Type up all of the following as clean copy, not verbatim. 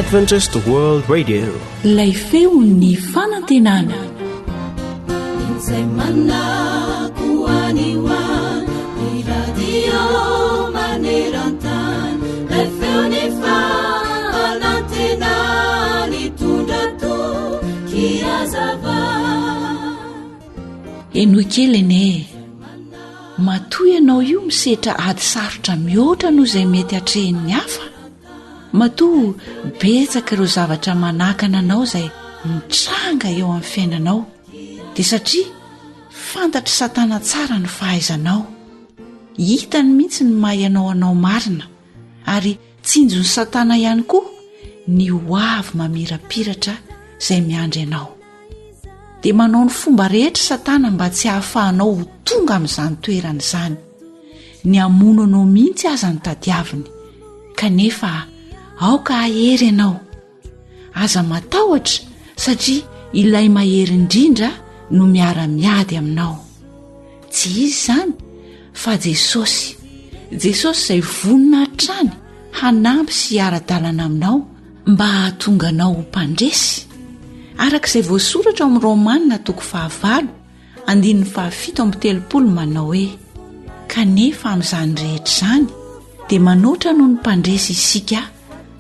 Adventist World Radio. Ilay feon'ny fanantenana. Izay manakoaniwa ny radio maneran-tany ilay feon'ny fanantenana mitondra tokiazava. Enoy kely ene, matoy ianao io misetra ady sarotra mihoatra noho izay mety hatrehin'ny hafa. Matoa betsaka ireo zavatra manakana anao izay mitranga eo amin'ny fiainanao, dia satria fantatry Satana tsara ny fahaizanao. Hitany mihitsy ny mahay anao anao marina, ary tsinjon'ny Satana ihany koa ny hoavy mamirapiratra izay miandry anao. Dia manao ny fomba rehetra Satana mba tsy hahafahanao ho tonga amin'izany toerana izany. Ny hamono anao mihitsy aza ny tadiaviny, kanefa aoka ahery ianao. Aza matahotra satria ilay mahery indrindra no miara-miady aminao. Tsy izy izany fa Jesosy izay vonina hatrany hanampy sy hiara-dalana aminao mba hahatonga anao ho mpandresy. Araka izay voasoratra ao amin'ny Romanina 5:7 manao hoe: kanefa amin'izany rehetra izany dia manoatra noho ny mpandresy isika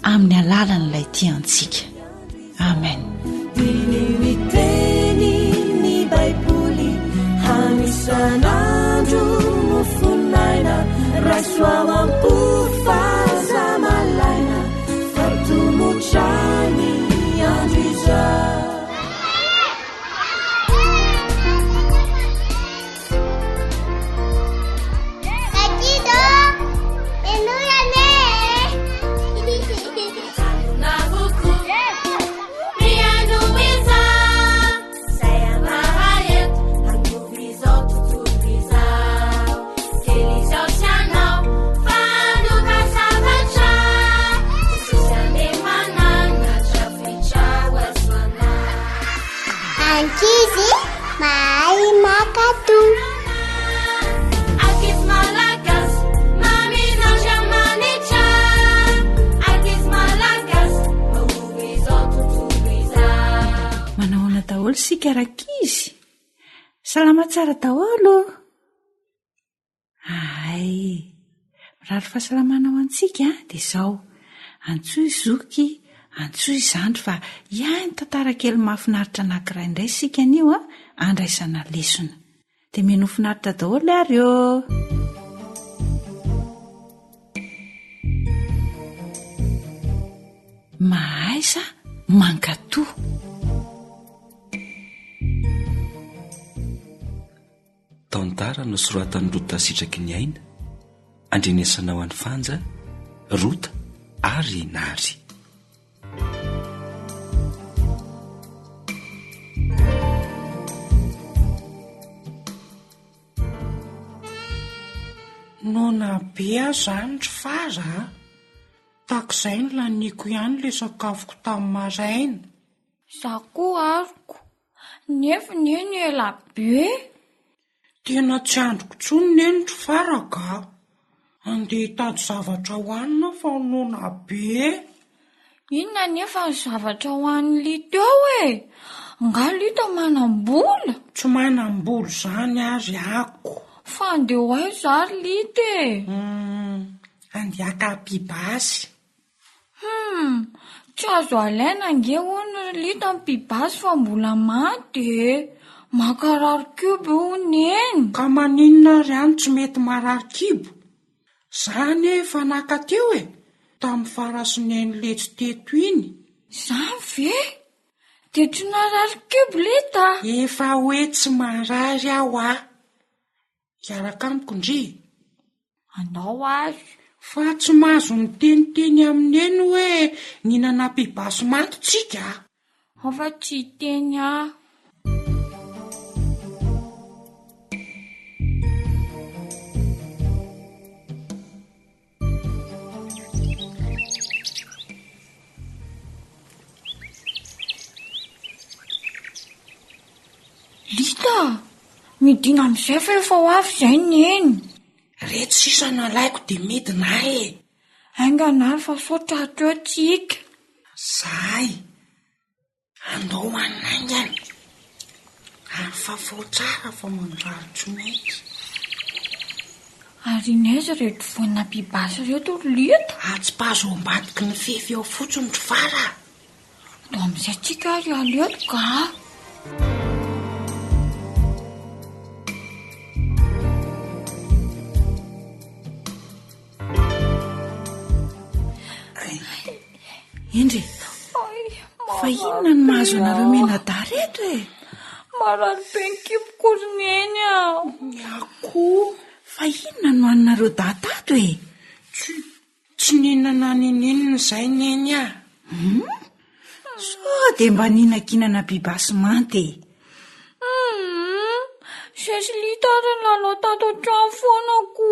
amin'ny alalan'ilay tiantsika. Amen. Miteny ny Baiboly hanisan'andro no fonaina, rasoa am-pofazamalaina fatomotrany andro izay. Ankizy mahay makato. Ankizy malagasy maminan'ny amanitra. Ankizy malagasy mamono izao tontolo izao. Manahoana daholo sika rakizy? Salama tsara daholo. Ay, mirary fahasalamana ho antsika dia izao: antsoy zoky, antsoy zandry, fa ihany tantara kely mahafinaritra anankiray indray sika anio andraisana lesona. Dia mino finaritra daholo ary eo. Mahay sa mankatoa. Tantara no soratan'ny Rota sitraky ny aina, andrenesana ho an'ny fanja, Rota ary Nary. Nona be zany ry faza, takizay ny laniko ihany le sakafoko tamin'ny maraina. Zaho koa ariko, nefa neny ela be. Tena tsy androko tsony neny ry faraka. Andeha hitady zavatra hohanina fa nona be. Inona nefa ny zavatra hohan'ny Lito eo e? Nga Lito manam-bola? Tsy manam-bola zany ary ako. Fa andeha ho ay zary Lito e. Andeha ka-pibasy. Tsy azo alaina ange hono Lito amin'ny pibasy fa mbola maty e. Makarary kibo hono eny. Ka maninona ary any tsy mety marary kibo? Zany efa naka teo e, tamin'ny farasineny letsy teto iny. Zany ve? Dia tsy narary kibo Lita? Efa hoe tsy marary aho Iaraka amiko ndry. Anao azy. Fa tsy mahazo miteniteny amin'eny hoe ninana pibasy maty tsika. Afa tsy teny aho. Lita, midina amin'izay fa efa ho avy izay neny. Reto sisa nalaiko dia midina e. Aingana fa sotra ato tsika. Zay andao manaingana ary fafao tsara fa mandrarotro mety. Ary naiza reto voana pibasy reto lita? Atsy-pazo ambadiky ny fefy eo fotsiny ry vara. Do amin'izay tsika ary aleto ka. Indry, fa inona ny mahazo anareo menadà reto e? Marary be ny kiboko neny aho. Ny akoho Fa inona no anareo datato e? tsy ninana ninina izay neny ah. So dia mba ninakinana bibasy manty e. Sesy lita ary ny lalao tato an-trano foanako.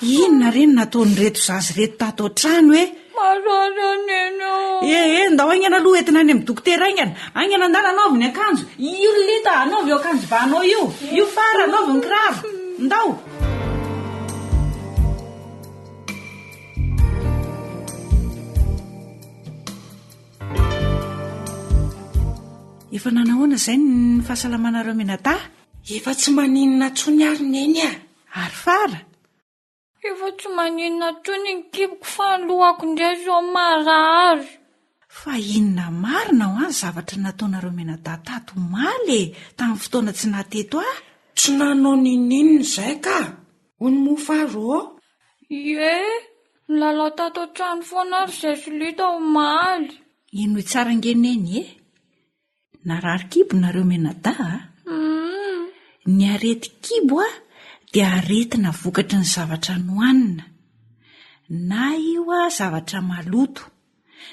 Inona reny nataony reto zazy reto tato an-trano e? Marary aneny aho. Ndao aingana aloha entina any amin'ny dokotera aingana. Aingana andala anaovy ny akanjo. Io lita anaovy io akanjo ba anao io fara anaovy ny kiraro. Ndao. Efa nanahoana izay ny fahasalamanareo menadà? Efa tsy maninona tsony ary neny ah. Ary fara? Efa tsy maninona tsony ny kiboko fa ny lohako indray zao marary. Fa inona marina ho any zavatra nataonareo menadà tato maly e, tamin'ny fotoana tsy nateto ah? Tsy nanao ninina izay ka. Ho ny mofaro. Ie, ny lalao tato an-trano foana ary izay solita omaly. Ino tsara ngeneny e? Narary kibo nareo menadà ah? Ny arety kibo ah dia aretina vokatry ny zavatra nohanina. Na io ah zavatra maloto,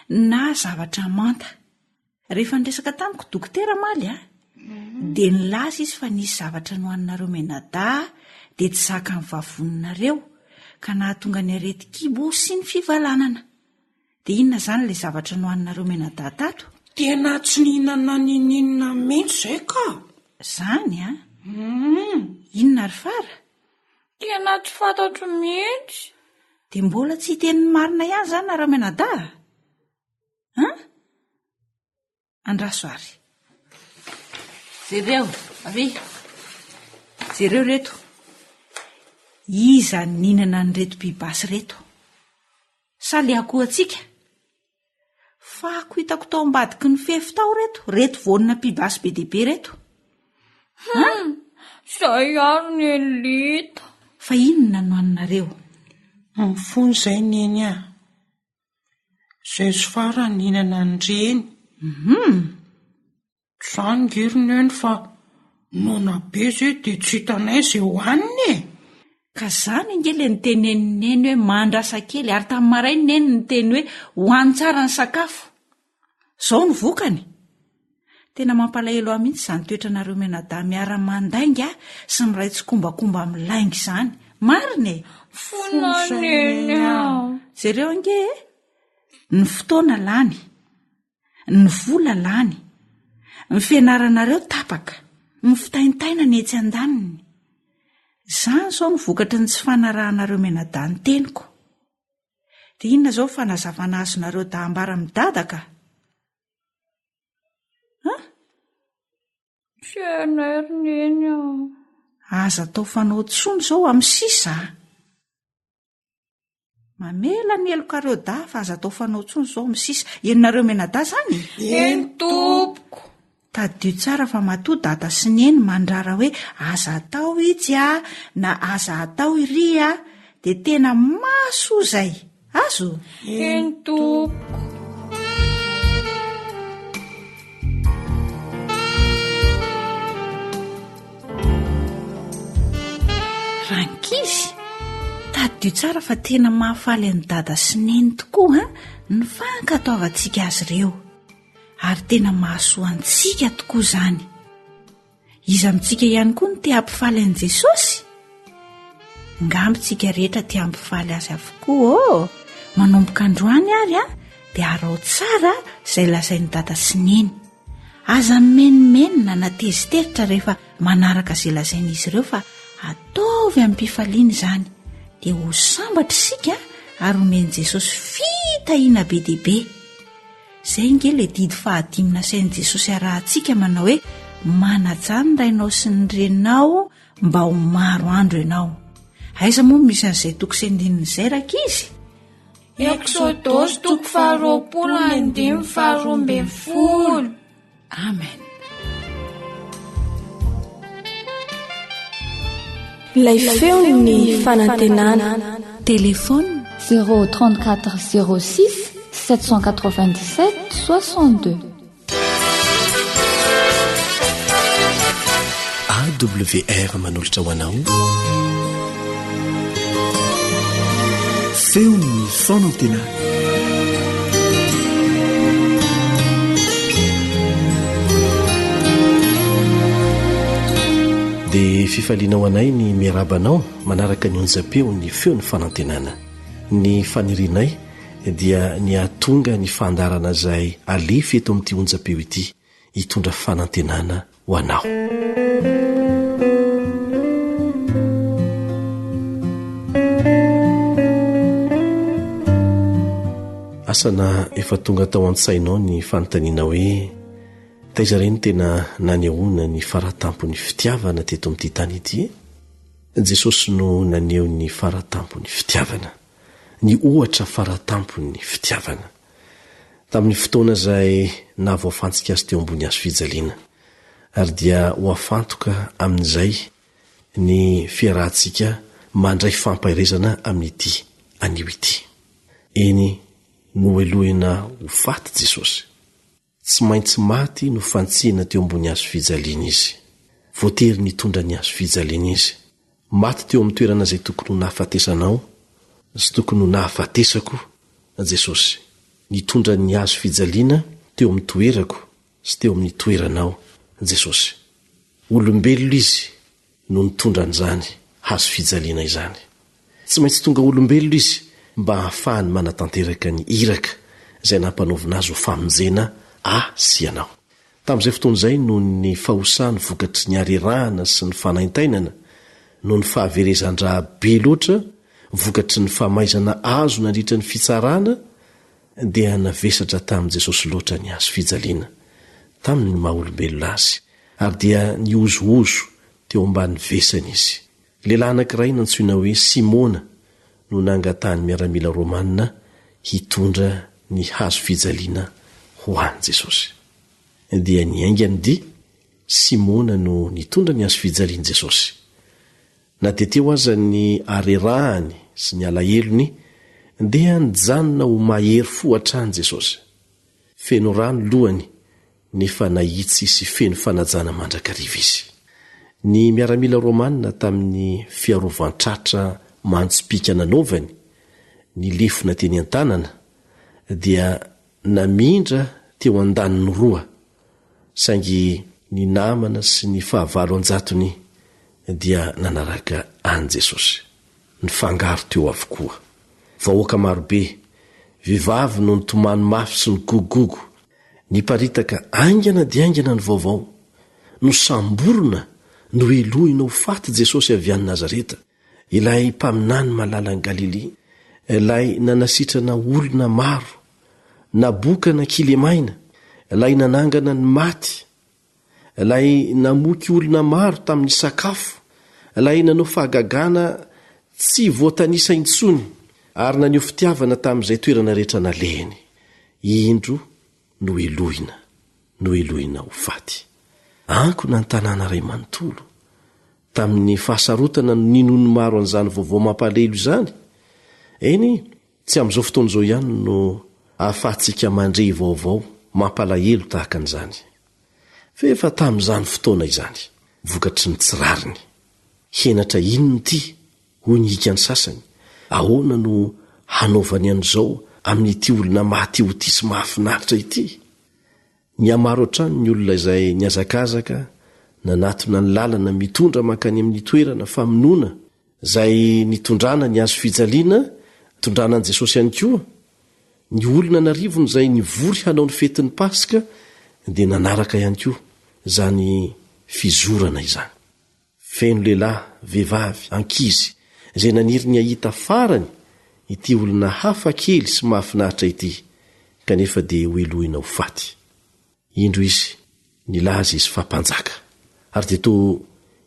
na zavatra manta. Rehefa niresaka tamiko dokotera maly ah, dia nilaza izy fa nisy zavatra nohaninareo menadà dia tsy zaka ny vavoninareo ka nahatonga ny arety kibo sy ny fivalanana. Dia inona izany ilay zavatra nohaninareo menadà tato? Tena tsy ninana ninina mihitsy izay ka. Zany ah? Inona ry fara? Tena tsy fantatro mihitsy. Dia mbola tsy hiteniny marina ihany izany nareo menadà? Andraso ary. Jereo, avy. Jereo reto. Iza ninana ny reto bibasy reto? Sa le akoho atsika? Fa ako hitako tao ambadiky ny fefy tao reto. Reto vonina pibasy be dehibe reto. Izay ary ny lita. Fa inona no aninareo? Mifony izay neny ah. Izay sy fara ninana ny reny. Zany ngeriny eny fa nona be izay dia tsy hitanay izay hohaniny e. Ka zany ingely ny tenenineny hoe mandrasa kely ary tamin'ny marainy neny ny teny hoe hohany tsara ny sakafo. Izao ny vokany. Tena mampalahelo ahy mihitsy izany toetranareo menadà miara-mandainga sy miray tsy kombakomba milainga izany. Marina e. Fonaneny aho. Jereo ange e? Ny fotoana lany, ny vola lany, ny fianaranareo tapaka, ny fitaintaina ny etsy an-daniny. Izany izao ny vokatry ny tsy fanarahanareo menadà ny teniko. Dia inona izao fanazavana azonareo dahambara midadaka? Tsy hainay ry neny aho. Aza atao fanao tsony izao amin'ny sisa. Mamela ny elokareo da fa aza atao fanao tsony izao amin'ny sisa. Enonareo menadà zany? Eny tompoko. Tadio tsara fa matoa dada sy neny mandrara hoe aza atao izy na aza atao iry dia tena maso izay. Azo? Eny tompoko. Rankizy, tadio tsara fa tena mahafaly any dada sy neny tokoa ny fankatoavantsika azy ireo. Ary tena mahasoa antsika tokoa izany. Iza amintsika ihany koa no te hampifaly an'i Jesosy? Ngambitsika rehetra te hampifaly azy avokoa. Manomboka androany ary dia arao tsara izay lazain'ny dada sy neny. Aza menimenina na teziteritra rehefa manaraka izay lazain'izy ireo fa ataovy amin'ny mpifaliana izany. Dia ho sambatra isika ary homen'i Jesosy fitahiana be dehibe. izay nge le didy fahadimy nasain'i Jesosy arahantsika manao hoe manatsara ny rainao sy ny reninao mba ho maro andro ianao. Aiza moa misy an'izay toko sy andinin'izay raka izy? Exodosy toko 20:20. Amen. Ilay feo ny fanantenana. Téléphone 034 06 797 62. AWR manolotra ho anao. Feo ny fanantenana. Dia fifalianao anay ny miarabanao manaraka ny onjapeo ny feo ny fanantenana. Ny fanirinay dia ny atonga ny fandarana izay alefa eto amin'ity onjapeo ity hitondra fanantenana ho anao. Asana efa tonga tao an-tsainao ny fanontaniana hoe taiza ireny tena nanehoana ny faratampon'ny fitiavana teto amin'ity tany ity? Jesosy no naneho ny faratampon'ny fitiavana, ny ohatra faratampon'ny fitiavana tamin'ny fotoana izay nahavoafantsika azy teo ambony hazo fijaliana, ary dia ho afantoka amin'izay ny fiarahantsika mandray fampairezana amin'ity anio ity. Eny no elohina ho faty Jesosy. Tsy maintsy maty no fantsihana teo ambony hazo fijaliana izy. Voatery nitondra ny hazo fijaliana izy. Maty teo amin'ny toerana izay tokony ho nahafatesanao sy tokony ho nahafatesako Jesosy. Nitondra ny hazo fijaliana teo amin'ny toerako sy teo amin'ny toeranao Jesosy. Olombelona izy no nitondra an'izany hazo fijaliana izany. Tsy maintsy tonga olombelona izy mba hahafahany manatanteraka ny iraka izay nampanaovina azy ho famonjena sy ianao. Tamin'izay fotoana izay no ny fahosany vokatry ny harerahana sy ny fanaintainana, no ny fahaverezan-draha be loatra vokatry ny fahamaizana azo nandritra ny fitsarana, dia navesatra tamin'i Jesosy loatra ny hazo fijaliana tamin'ny maha-olombelona azy, ary dia ny ozoozo teo ambany vesana izy. Lehilahy anankiray nantsoina hoe Simona no nangatahany miaramila Romanina hitondra ny hazo fijaliana ho an'i Jesosy. Dia ny aingany dia Simona no nitondra ny hazo fijaliana Jesosy. Na dia teo aza ny harerahany sy ny alahelony, dia nijanona ho mahery fo hatrany Jesosy. Feno rano lohany nefa nahitsy sy feno fanajana mandrakariva izy. Ny miaramila Romanina tamin'ny fiarovan-tratra mantso-pika nanaovany, ny lefona teny an-tanana, dia namindra teo an-daniny roa, saingy ny namana sy ny fahavalo anjatony dia nanaraka an Jesosy. Ny fangaro teo avokoa. Vahoaka marobe, vehivavy no nitomany mafy sy ny gogogo, niparitaka aingana dia aingana ny vaovao, no samborona no elohina ho faty Jesosy avy any Nazareta, ilay mpaminany malala ny Galili, ilay nanasitrana olona maro, nabokana kilemaina, ilay nanangana ny maty, ilay namoky olona maro tamin'ny sakafo, ilay nanao fahagagana tsy voatanisa intsony, ary naneo fitiavana tamin'izay toerana rehetra nalehany. Indro no elohina ho faty. Ankona ny tanàna ray manontolo tamin'ny fahasarotana ninony maro an'izany vaovao mampalahelo izany. Eny, tsy amin'izao fotoana izao ihany no ahafahantsika mandre vaovao mampalahelo tahaka an'izany. Fa efa tamin'izany fotoana izany, vokatry ny tsirariny. Henatra inony ity? Hoy ny hikany sasany. Ahoana no hanaovany an'izao amin'ity olona maty ho ity sy mahafinaritra ity? Ny amaro hatrany ny olona izay niazakazaka, nanatona ny lalana mitondra mankany amin'ny toerana famonoana, izay nitondrana ny hazo fijaliana, tondrana an Jesosy ihany koa. Ny olona narivony izay nivory hanao ny fetin'ny Paska, dia nanaraka ihany koa izany fizorana izany. Feno lehilahy, vehivavy, ankizy, izay naniry ny ahita farany ity olona hafa kely sy mahafinaritra ity, kanefa dia hoelohina ho faty. Indro izy nilaza izy fampanjaka ary dia toa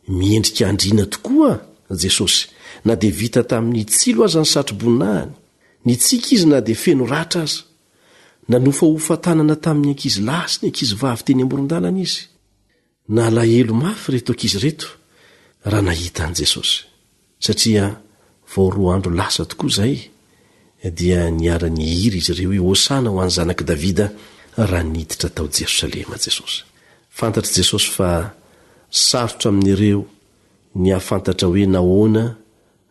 miendrika andriana tokoa Jesosy, na dia vita tamin'ny tsilo aza ny satroboninahany, ny tsika izy na dia feno ratra aza, nanofa ho fatanana tamin'ny ankizy lahy sy ny ankizy vavy teny amoron-dalana izy. Na alahelo mafy reto ankizy reto raha nahita an' Jesosy, satria vao 2 andro lasa tokoa zay dia niara-ny hiry izy ireo hoe hosana ho an'ny zanaky Davida raha niditra tao Jerosalema Jesosy. Fantatry Jesosy fa sarotra amin'ireo ny ahafantatra hoe nahoana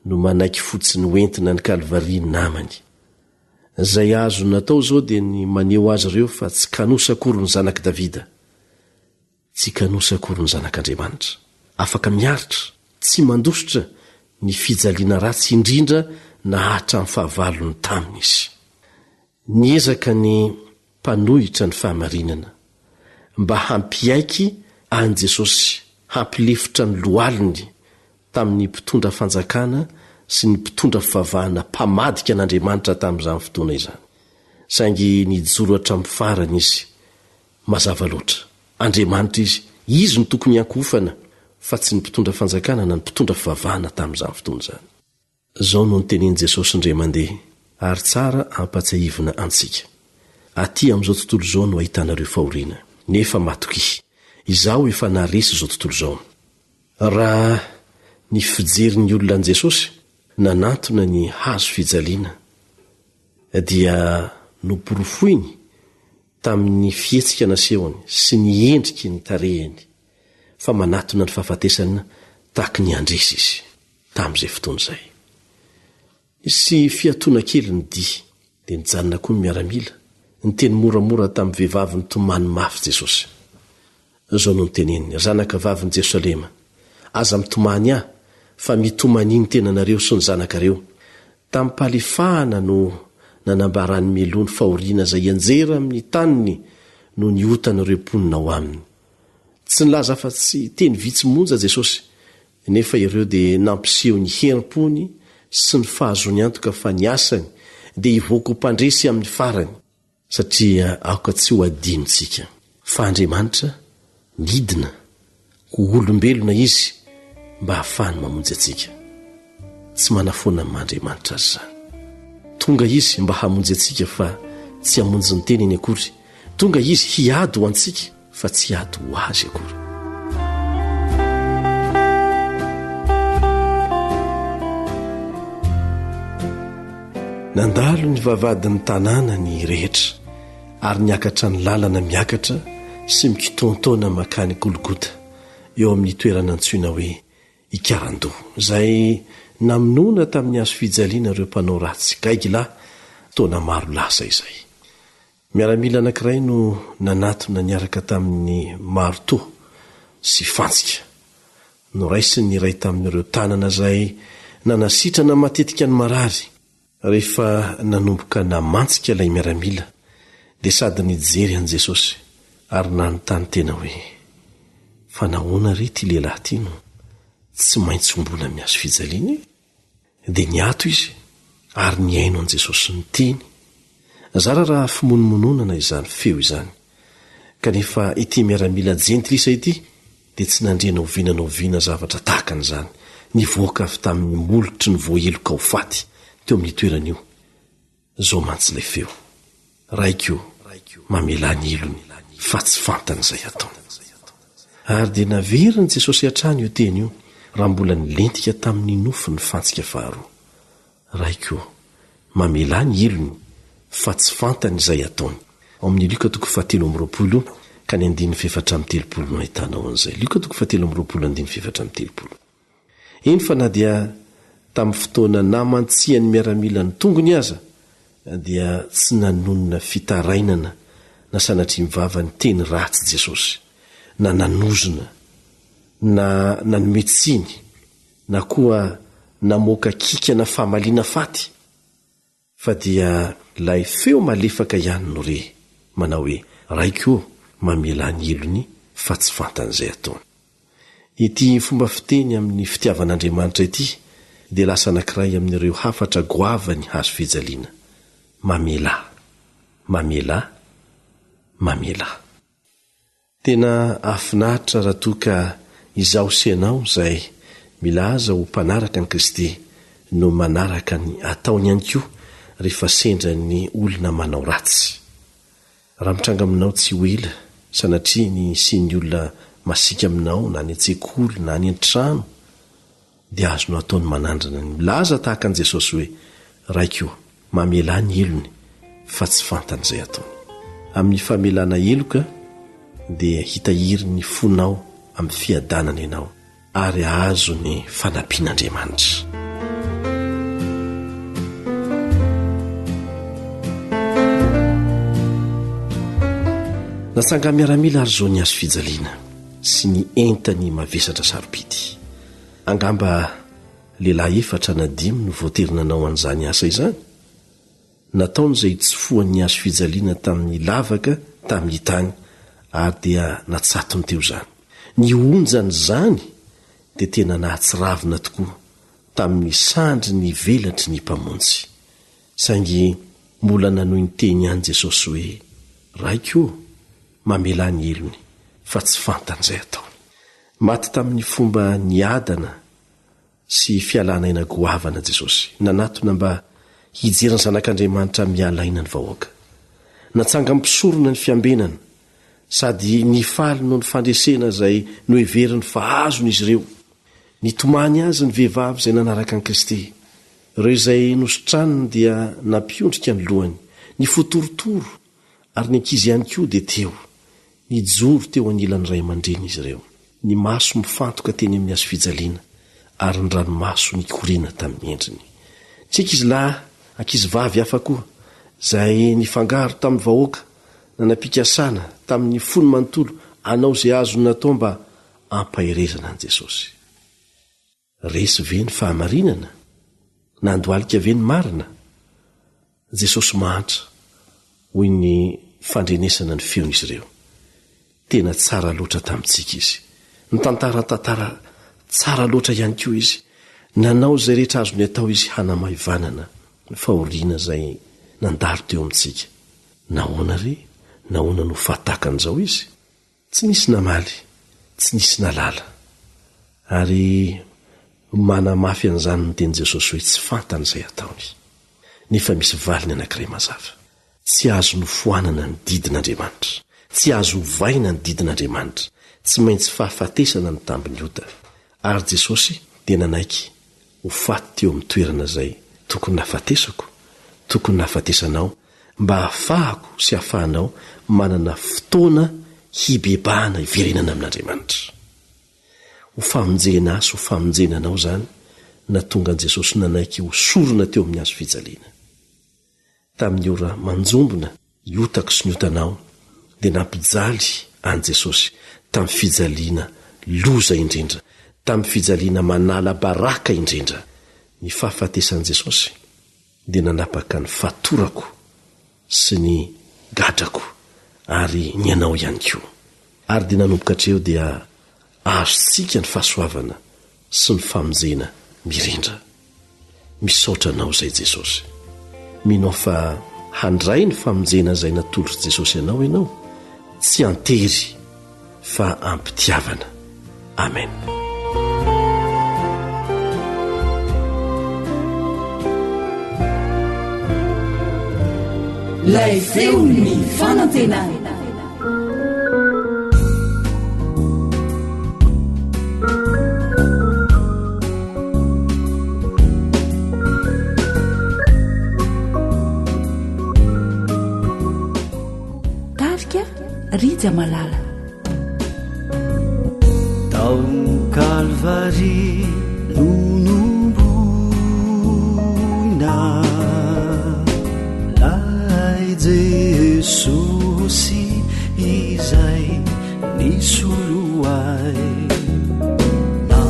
no manaiky fotsiny hoentina ny Kalvari namany. Zay azo natao zao dia ny maneho azy ireo fa tsy kanosakory ny zanaky Davida, tsy kanosakory ny zanak'Andriamanitra, afaka miaritra, tsy mandositra ny fijaliana ratsy indrindra na hatramin'ny fahavalony taminy izy. Niezaka ny mpanohitra ny fahamarinana mba hampiaiky an Jesosy, hampilefitra ny lohaliny tamin'ny mpitondra fanjakana sy ny mpitondra fivavahana mpamadika an'Andriamanitra tamin'izany fotoana izany. Saingy nijoro hatramin'ny farany izy, mazava loatra, Andriamanitra izy no tokony hankofana, fa tsy ny mpitondra fanjakana na ny mpitondra fivavahana tamin'izany fotoana izany. Zao no nitenen'i Jesosy indray mandeha, ary tsara ampatsiahivina antsika. Aty amin'izao tontolo izao no ahitanareo fahoriana, nefa matoky, izaho efa naresy izao tontolo izao. Raha ny fijerin'ny olona an' Jesosy nanantona ny hazo fijaliana, dia noporofoiny tamin'ny fihetsika nasehony sy ny endriky ny tarehiny, fa manatona ny fahafatesana tahaky ny andresy izy tamin'izay fotoana izay. Sy fiatoana kely ny dia dia nijanona koa ny miaramila, ny teny moramora tamin'ny vehivavy nitomany mafy Jesosy. Zao no niteneniny: zanaka vavy ny Jerosalema, aza mitomany aho, fa mitomany iny tena nareo sy ny zanakareo. Tamin'ny palefahana no nanambarany melony fahoriana zay anjera amin'ny taniny no niotana ireo mponina ao aminy. Tsy nilaza fa tsy teny vitsy monja Jesosy, nefa ireo dia nampiseho ny herim-pony sy ny fahazony antoka fa ny asany dia hivoaka ho mpandresy amin'ny farany, satria aoka tsy ho adinontsika fa Andriamanitra midina ho olombelona izy mba hahafahany mamonjy atsika. Tsy manafoana amin'Andriamanitra azy zany. Tonga izy mba hamonjy atsika fa tsy hamonjy ny teniny akory. Tonga izy hiady ho antsika fa tsy hiady ho azy akory. Nandalo ny vavadin'ny tanàna ny rehetra, ary niakatra ny lalana miakatra sy mikitontaona makany Golgota, eo amin'ny toerana antsoina hoe Ikarandoha, izay namonoana tamin'ny hazo fijaliana ireo mpanao ratsy gaigila taona maro lasa izay. Miaramila anankiray no nanatona niaraka tamin'ny marto sy fantsika, noraisiny iray tamin'ireo tanana izay nanasitrana matetika ny marary. Rehefa nanomboka namantsika ilay miaramila, dia sady nijery an' Jesosy ary nanontany tena hoe: fa nahoana ry ty lehilahy ty no tsy maintsy ombola mihazo fijaliana? Dia niato izy ary niaino an' Jesosy ny teny. Zara raha fimonomononana izany feo izany, kanefa ity miaramila jentilisa ity dia tsy nandrena ovinana zavatra tahaka an'izany, nivoaka avy tamin'ny molotry ny voaheloka ho faty teo amin'ny toerana io. Zao mantsy ilay feo: raiko mamela ny elony fa tsy fantany izay ataony. Ary dia naveriny Jesosy hatrany io teny io, raha mbola nilentika tamin'ny nofo ny fantsika faharoa: raiko mamela ny elony fa tsy fantany izay ataony. Ao amin'ny Luka 7:20 ka ny 7:30 no ahitanao an'izay. Luka 7:20. Eny fa na dia tamin'ny fotoana namantsian'ny miaramila ny tongony aza, dia tsy nanonona fitarainana na sanatria mivava ny teny ratsy Jesosy, na nanozona, na nanometsiny, na koa namoaka kikana fahamaliana faty, fa dia lay feo malefaka ihany no re, manao hoe: raiko mamela ny elony fa tsy fantan'izay ataony. Ity fomba fiteny amin'ny fitiavan'Andriamanitra ity dia lasa anankiray amin'ireo hafatra goava ny hazo fijaliana: mamela, mamela. Tena afinaritra raha toa ka izaho sy ianao izay milaza ho mpanaraka ny Kristy no manaraka ny ataony ihany koa rehefa sendra ny olona manao ratsy. Raha mitranga aminao tsy ho ela sanatria ny sy ny olona masika aminao na ny an-tsekoly na ny an-trano dia azonao ataony manandrana ny milaza tahaka an'i Jesosy hoe raiko mamela ny elony fa tsy fantan'izay ataony. Amin'ny famelana eloka dia hitahiry ny fonao amin'ny fiadanana ianao ary azo ny fanampian'Andriamanitra. Natsanga miaramila ary zao ny azo fijaliana sy ny entany mavesatra sarobidy. Angamba lehilahy 4 na 5 no voaterinanao an'izany asa izany. Nataon'izay tsy foan'ny azo fijaliana tamin'ny lavaka tamin'ny tany ary dia natsatony teo izany. Ny onjany izany dia tena nahatsiravina tokoa tamin'ny sandry ny velatry ny mpamonjy. Saingy mbola nanohy ny teny ihany Jesosy hoe raiko mamela ny elony fa tsy fantan'izay ataony. Maty tamin'ny fomba niadana sy fialana aina goavana Jesosy. Nanatona mba hijerany zanak'Andriamanitra mialaina ny vahoaka. Natsanga mpisorona ny fiambenana sady nifaly no ny fandresena izay no heveriny fa azony izy ireo. Nitomany azy ny vehivavy izay nanaraka an'i Kristy. Ireo izay nosotraniny dia nampiondrika ny lohany, ny fotorotoro ary ny ankizy ihany koa dia teo. Nijoro teo anilan'ny ray aman-dreny izy ireo. Ny maso mifantoka teny amin'ny azo fijaliana ary ny ranomaso nikoriana tamin'ny endriny. Tsy ankizilahy, ankizivavy hafa koa izay nifangaro tamin'ny vahoaka na nampikasana tamin'ny fony manontolo anao izay azony natao mba ampahirezana an' Jesosy. Resy ve ny fahamarinana? Nandoalika ve ny marina? Jesosy mahantra hoy ny fandrenesana ny feon'izy ireo. Tena tsara loatra tamintsika izy. Ny tantara tsara loatra ihany koa izy. Nanao izay rehetra azony atao izy hanamaivanana ny fahoriana izay nandalo teo amintsika. Nahoana re? Nahoana no fahatakan'izao izy? Tsy nisy namaly, tsy nisy nalala. Ary manamafy an'izany ny teny Jesosy hoe tsy fantan'izay ataony. Nefa misy valiny anankiray mazava. Tsy azo nofoanana ny didin'Andriamanitra. Tsy azo hovaina ny didin'Andriamanitra. Tsy maintsy fahafatesana ny tambiny ota. Ary Jesosy dia nanaiky ho faty teo amin'ny toerana izay tokony nafatesako, tokony nafatesanao mba hahafahako sy hahafahanao manana fotoana hibebahana hiverenana amin'Andriamanitra. Ho famonjena aso, ho famonjena anao izany na tonga an' Jesosy nanaiky ho sorona teo amin'ny azo fijaliana. Tamin'ny ora manjombona iotako sy niotanao dia nampijaly an' Jesosy tamin'ny fijaliana loza indrindra, tamin'ny fijaliana manala baraka indrindra. Ny fahafatesan'i Jesosy dia nanapaka ny fatorako sy ny gadrako ary ny anao ihany koa. Ary dia nanomboka hatreo dia azontsika ny fahasoavana sy ny famonjena mirindra. Misaotra anao izay Jesosy. Minao fa handray ny famonjena izay natolotry Jesosy ianao tsy antery fa ampitiavana. Amen. Lay feony fanantenana. Tarika Rija Malala. Tao Kalvari nonomboina lay Jesosy izay nisoloay na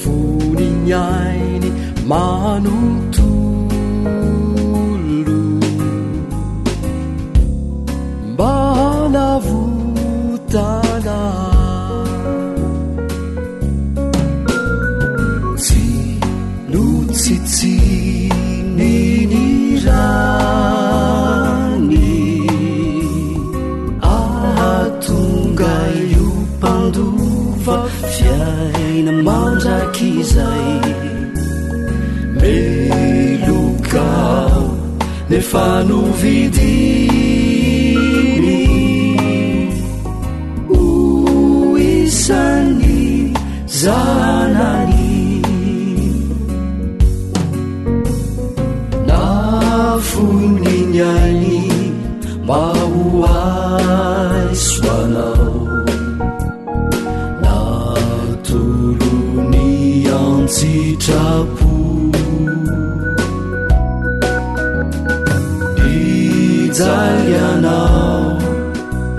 foniny ainy manontolo mba navotana tsy notsitsiny ny rany arak'izay meloka nefa novidiny ho isan'ny zanany nafoniny ainy mba ho aisoanao natolony antsitrapo ijalyanao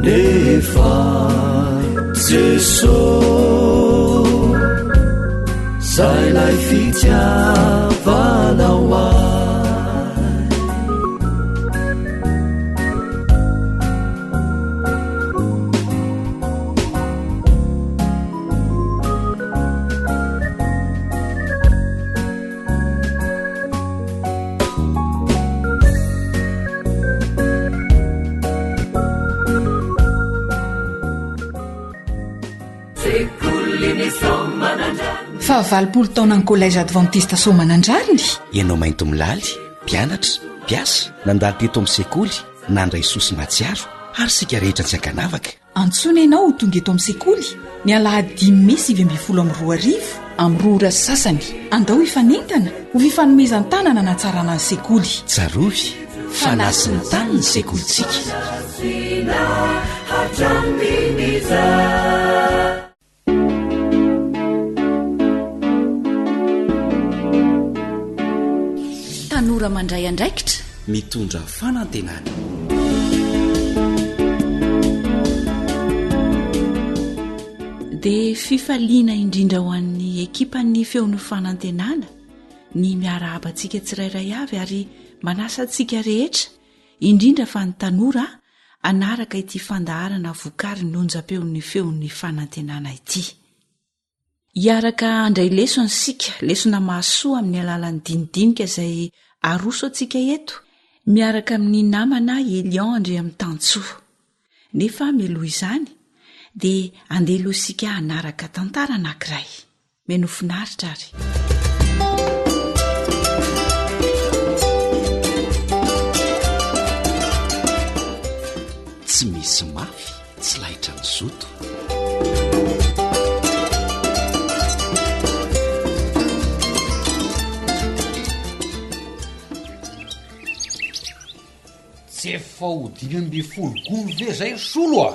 nefa Jesosy zay lay fitiavanao fa 20 taona ny collège adventiste Soamanandrariny. Ianao mainto milaly, mpianatra, mpiasa, nandalo teto amin'ny sekoly, nandray Sosy Matsiaro, ary sika rehetra tsy ankanavaka. Antsoina ianao ho tonga eto amin'ny sekoly ny alahady 22 amin'ny 2 ora sasany. Andao hifanentana ho fifanomezan-tanana na tsarana ny sekoly. Tsarovy fa nasi ny tany ny sekolitsika. Tanora mandray andraikitra mitondra fanantenana. dia fifaliana indrindra ho an'ny ekipan'ny feon'ny fanantenana ny miara abantsika tsirairay avy ary manasa antsika rehetra indrindra fa ny tanora anaraka ity fandaharana vokary nonjam-peon'ny feon'ny fanantenana ity. Iaraka andray leso ansika lesona mahasoa amin'ny alalan'ny dinidinika izay aroso antsika eto miaraka amin'ny namana Eliandre amin'ny Tantsoa. Nefa mialoha izany dia andehalosika anaraka tantara anankiray. Meno finaritra ary. Tsy misy mafy tsy lahitra ny zoto. Tsy efa ho 5 gony ve zay solo a?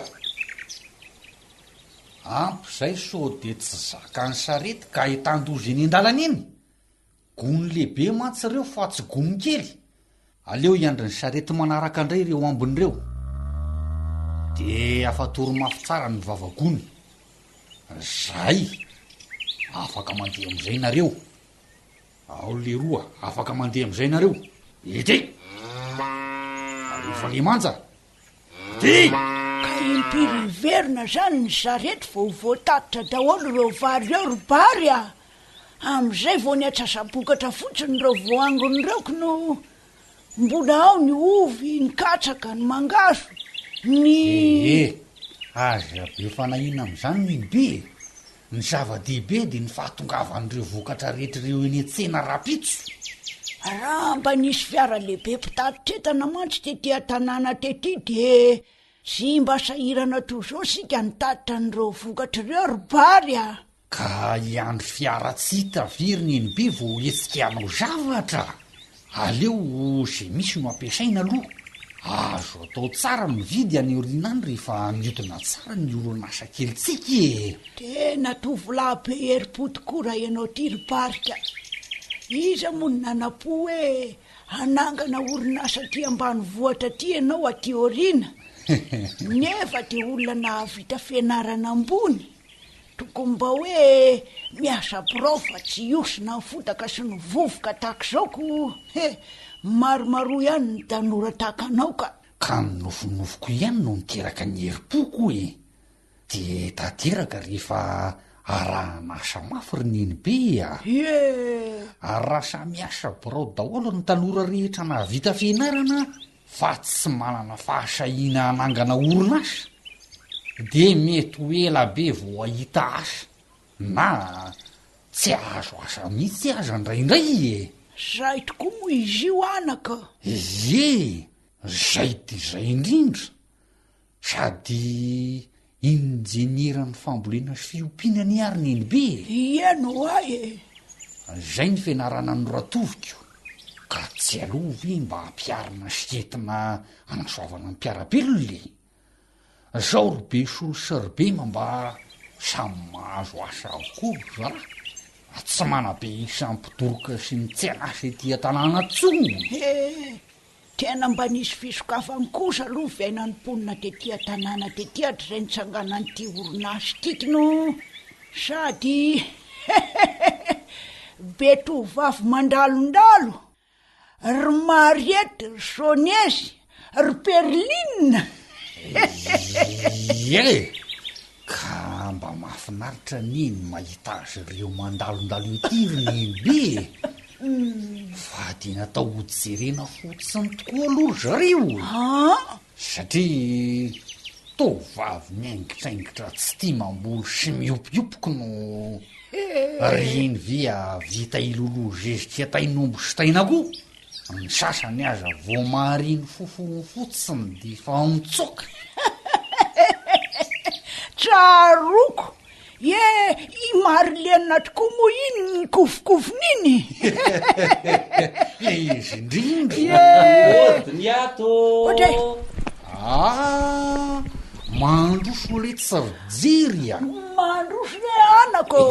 Ampy zay so de tsy zaka ny sarety ka hitandozy eny an-dalana iny. Gony lehibe mantsy ireo fa tsy gony kely. Aleo iandry ny sarety manaraka indray ireo ambin'ireo. De afatoro mafy tsara ny vavagony. Zay afaka mandeha amin'izay nareo. Ao le roa afaka mandeha amin'izay nareo. Ity fa le manja ty ka impiriverina zany ny sarety vao voatatitra daholo reo vary reo ribary a am'izay vao ny atsasapokatra fotsiny reo voangon'reoko no mbola ao ny ovy ny katsaka ny mangaso ny aza be fanahina am'izany ny be ny zava-dehibe dia ny fahatongavan'ireo vokatra rehetrareo eny an-tsena rapitso. Raha mba nisy fiara lehibe mpitatitra entana mantsy tetỳ tanàna tetỳ de sy mba sahirana toy izao sika nitatitra n'ireo vokatra ireo ribary a. Ka iandro fiara tsy hitaviriny eny be vao etsikanao zavatra. Aleo zay misy no ampiasaina aloha. Azo atao tsara mividy any orinany rehefa mihodina tsara ny oronasa kelitsika e. Tena tovolahy be herim-po tokoa raha ianao ty ribarika. Iza moa ny nanam-po hoe hanangana orinasa ty ambany vohatra ty ianao aty oriana. Nefa dia olona nahavita fianarana ambony. Tokony mba hoe miasa profa tsy iosina ny fotaka sy ny vovoka tahaka izao ko maromaro ihany ny tanora tahaka anao ka. Ka ny nofinofiko ihany no niteraka ny herim-poko e. Dia tanteraka rehefa arahanasa mafy rineny be a. Arasa miasa borao daholo ny tanora rehetra nahavita fianarana fa tsy manana fahasahiana hanangana orinasa. De mety ho ela be vao ahita asa na tsy azo asa mihitsy aza ndraindray e. zay tokoa moa izy io anaka. Ie, zay ty zay indrindra, sady injenierany fambolena sy fiompiana ny ariny iny be. Iano ay e. Zay ny fianarana ny ratoviko, ka tsy alovy mba hampiarina sy entina anasoavana ny mpiarabelona. Zao robe solo sy robe mba samy mahazo asa avokoa zara, tsy manabe isampidoroka sy ny tsy anasa ety an-tanàna tsony. Tena mba nisy fisokafany kosa aloha fiainan'ny mponina tetỳ an-tanàna tetỳ hatrizay nitsanganany ty orinasy tiky no sady be tovavy mandalondalo, ry Mariety, ry Sonezy, ry Perline. Ie, ka mba mahafinaritra niny mahita azy ireo mandalondalo etiry niny be. Fa dia natao hojerena fotsiny tokoa aloha zareo. Satria tovavy miaingitraingitra tsy tia mamboly sy miopiopoky no reny via vita ilolo zezika tainombo sy tainako. Ny sasany aza vo mariny fofony fotsiny dia fa mitsoka. Tsaroko i Marlena tokoa moa iny ny kofokofoniny. Izy indrindra. Odiny ato. Mandroso le tsarijery a. Mandroso le anako.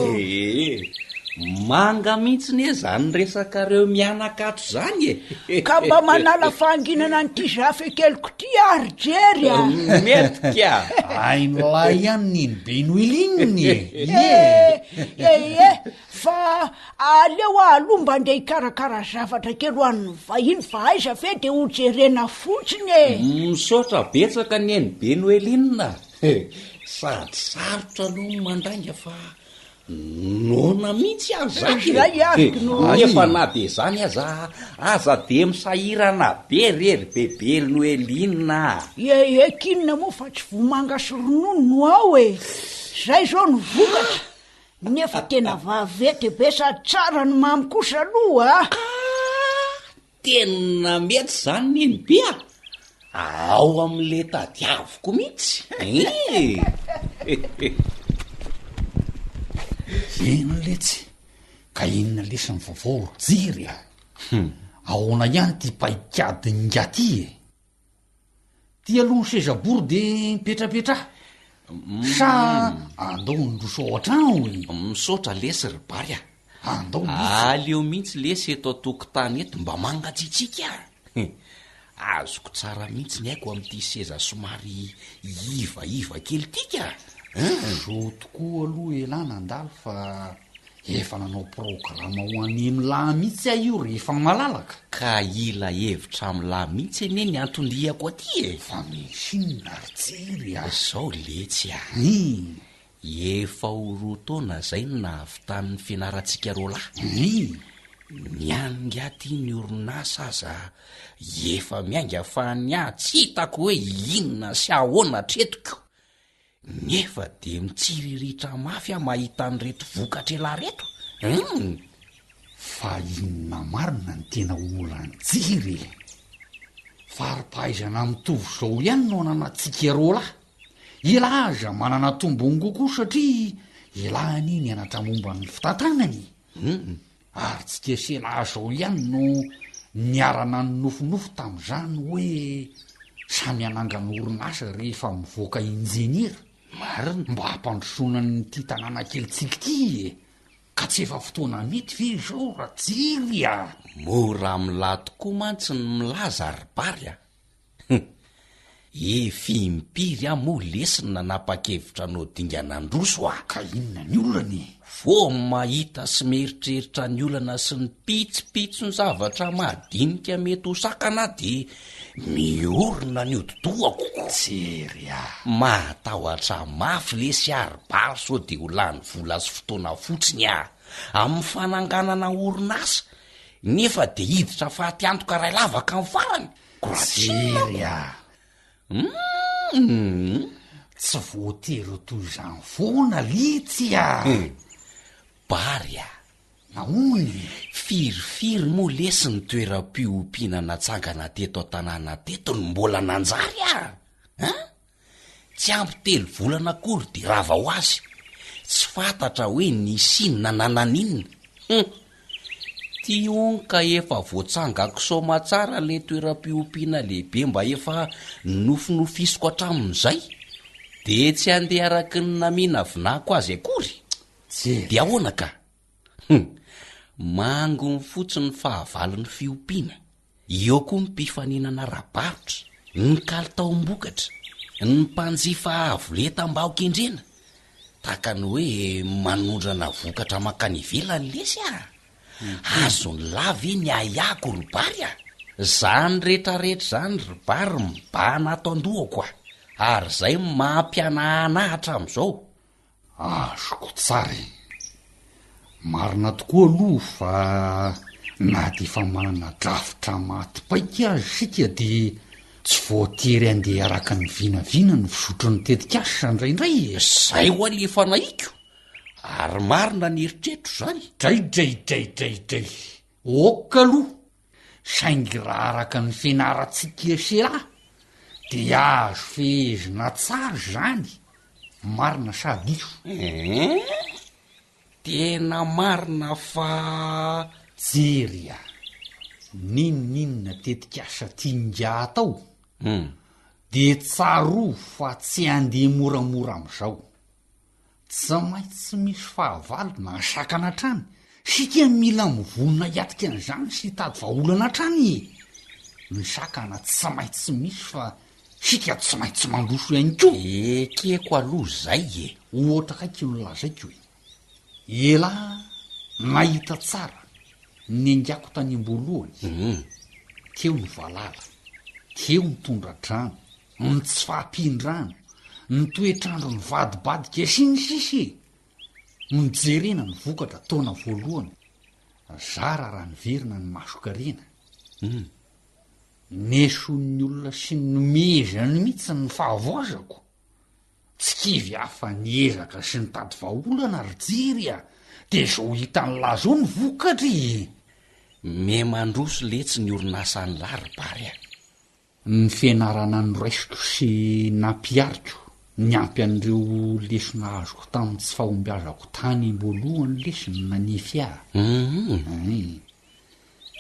Manga mihitsy ne zany resakareo mianakatro zany e. Ka mba manala fanginana n'ity zafy keliko ty ary jery a. Metika. Ain'lay ihany niny be noelininy. Fa aleo aloha mba ndeha hikarakara zavatra kely ho an'ny vahiny fa aiza fe dia ho jerena fotsiny e. Misaotra betsaka neny be noelinina. Sady sarotra aloha mandainga fa nona mihitsy azy efa na de zany aza de misahirana be rery bebely noelinina. Kinona moa fa tsy vomanga sy ronono ao e. Zay zao ny vokatra nefa tena vavety be sady tsara ny mamy kosa aloha. Tena mety zany niny be ao amin'le tadiaviko mihitsy. Ino letsy, ka inona lesy ny vaovao jiry a. Ahoana ihany ty paikady ngaty e. Ty aloha ny sezabory de mipetrapetra sa andao nydroso ao an-trano e. Misaotra lesy ry bary a. Andao aleo mihitsy lesy eto atokotany eto mba mangatsitsika. Azoko tsara mihitsy ny aiko amin'ity seza somary iva kely tika. Zo tokoa aloha elana andalo fa efa nanao programa ho an'iny lahy mihitsy a io rehefa malalaka. Ka ila hevitra amin'ny lahy mihitsy ene ny antondriako aty e. Fa misy narjery zao letsy a. Efa ho roa taona zay no nahavitan'ny fianarantsika roa lahy. Mianga aty ny orinasa aza efa mianga fa nya tsy hitako hoe inona sy ahoana tretiko. Nefa de mitsiriritra mafy a mahita an'reto vokatra ela reto. Fa inona marina ny tena olany jiry. Faripahaizana mitovy zao ihany no ananatsika roa lahy. Ilaza manana tombongo koa satria ilany iny anatra momba ny fitantanany. Ary tsy kesena azao ihany no niarana ny nofinofo tamin'izany hoe samy anangana orinasa rehefa mivoaka injeniera. Marina mba hampandrosonany ty tanàna kely tsikity e. Ka tsy efa fotoana mety ve zao raha jiry a. Mora milahy tokoa mantsy ny milaza ry bary a. Efimpiry a moa lesiny nanapa-kevitra no dingana androso a. Ka inona ny olany? Vo mahita sy meritreritra ny olana sy ny pitsopitso ny zavatra madinika mety ho sakana de miorina ny odidohako. Jery a. Matahotra mafy lesy ary bary so de ho lany vola sy fotoana fotsiny a amin'ny fananganana orinasa nefa de hiditra fahatiantoka ray lavaka amin'ny farany. Jery a. Tsy voatery toy izany foana litsy a. barya naony firifiry moa lesy ny toeram-piompiana natsangana teto an-tanàna teto ny mbola nanjary tsy ampy telo volana akory de rava ho azy tsy fantatra hoe ny sinina nananinna ty onka efa voatsangako soma tsara le toeram-piompiana lehibe mba efa nofinofisiko hatramin'izay de tsy andeha araky ny namina vinako azy akory de ahoana ka mango ny fotsiny fahavalon'ny fiompiana eo koa ny mpifaninana rabarotra ny kalitaom-bokatra ny mpanjifa avoletam-baokendrena taka ny hoe manondrana vokatra makany ivelany lesy azony lave ny ayako ribary zany rehetrarehetra zany ribary mibana ato andohako ary zay mampianahana hatram'izao azoko tsara marina tokoa aloha fa na de fa manana drafitra maty-paika azy sika de tsy voatery andeha araka ny vinavina ny fisotro ny tetikasa indraindray zay ho alefa naiko ary marina ny eritretro zany draydraydraydraydray oka aloha saingy raha araka ny fianaratsika sera de azo fehezina tsara zany marina sady iso tena marina fa jerya ninonina tetikasa tianga tao de tsaro fa tsy andeha moramora am'izao tsy maintsy misy fahavalo na sakana trany sika mila mivonina hiatika an'izany sy tady vaolana trany ny sakana tsy maintsy misy fa sika tsy maintsy mandroso ihany ko ekeko aloha zay ohatra kaiky no lazaiko ela nahita tsara ny angako tany am-boalohany teo ny valala teo ny tondra-drano ny tsy fahampindrano ny toetrandro ny vadibadika siny sisy mijerena ny vokatra taona voalohany zara raha niverina ny masokarena neson'ny olona sy ny nomezany mihitsy ny fahavoazako tsy kivy hafa niezaka sy ny tady vaolana ry jerya de zao hitany lazao ny vokatry me mandroso letsy ny orinasany laribary ny fianarana ny raisiko sy nampiariko ny ampy an'ireo lesona azoko tamin'ny tsy fahombiazako tany mboalohany lesony nanify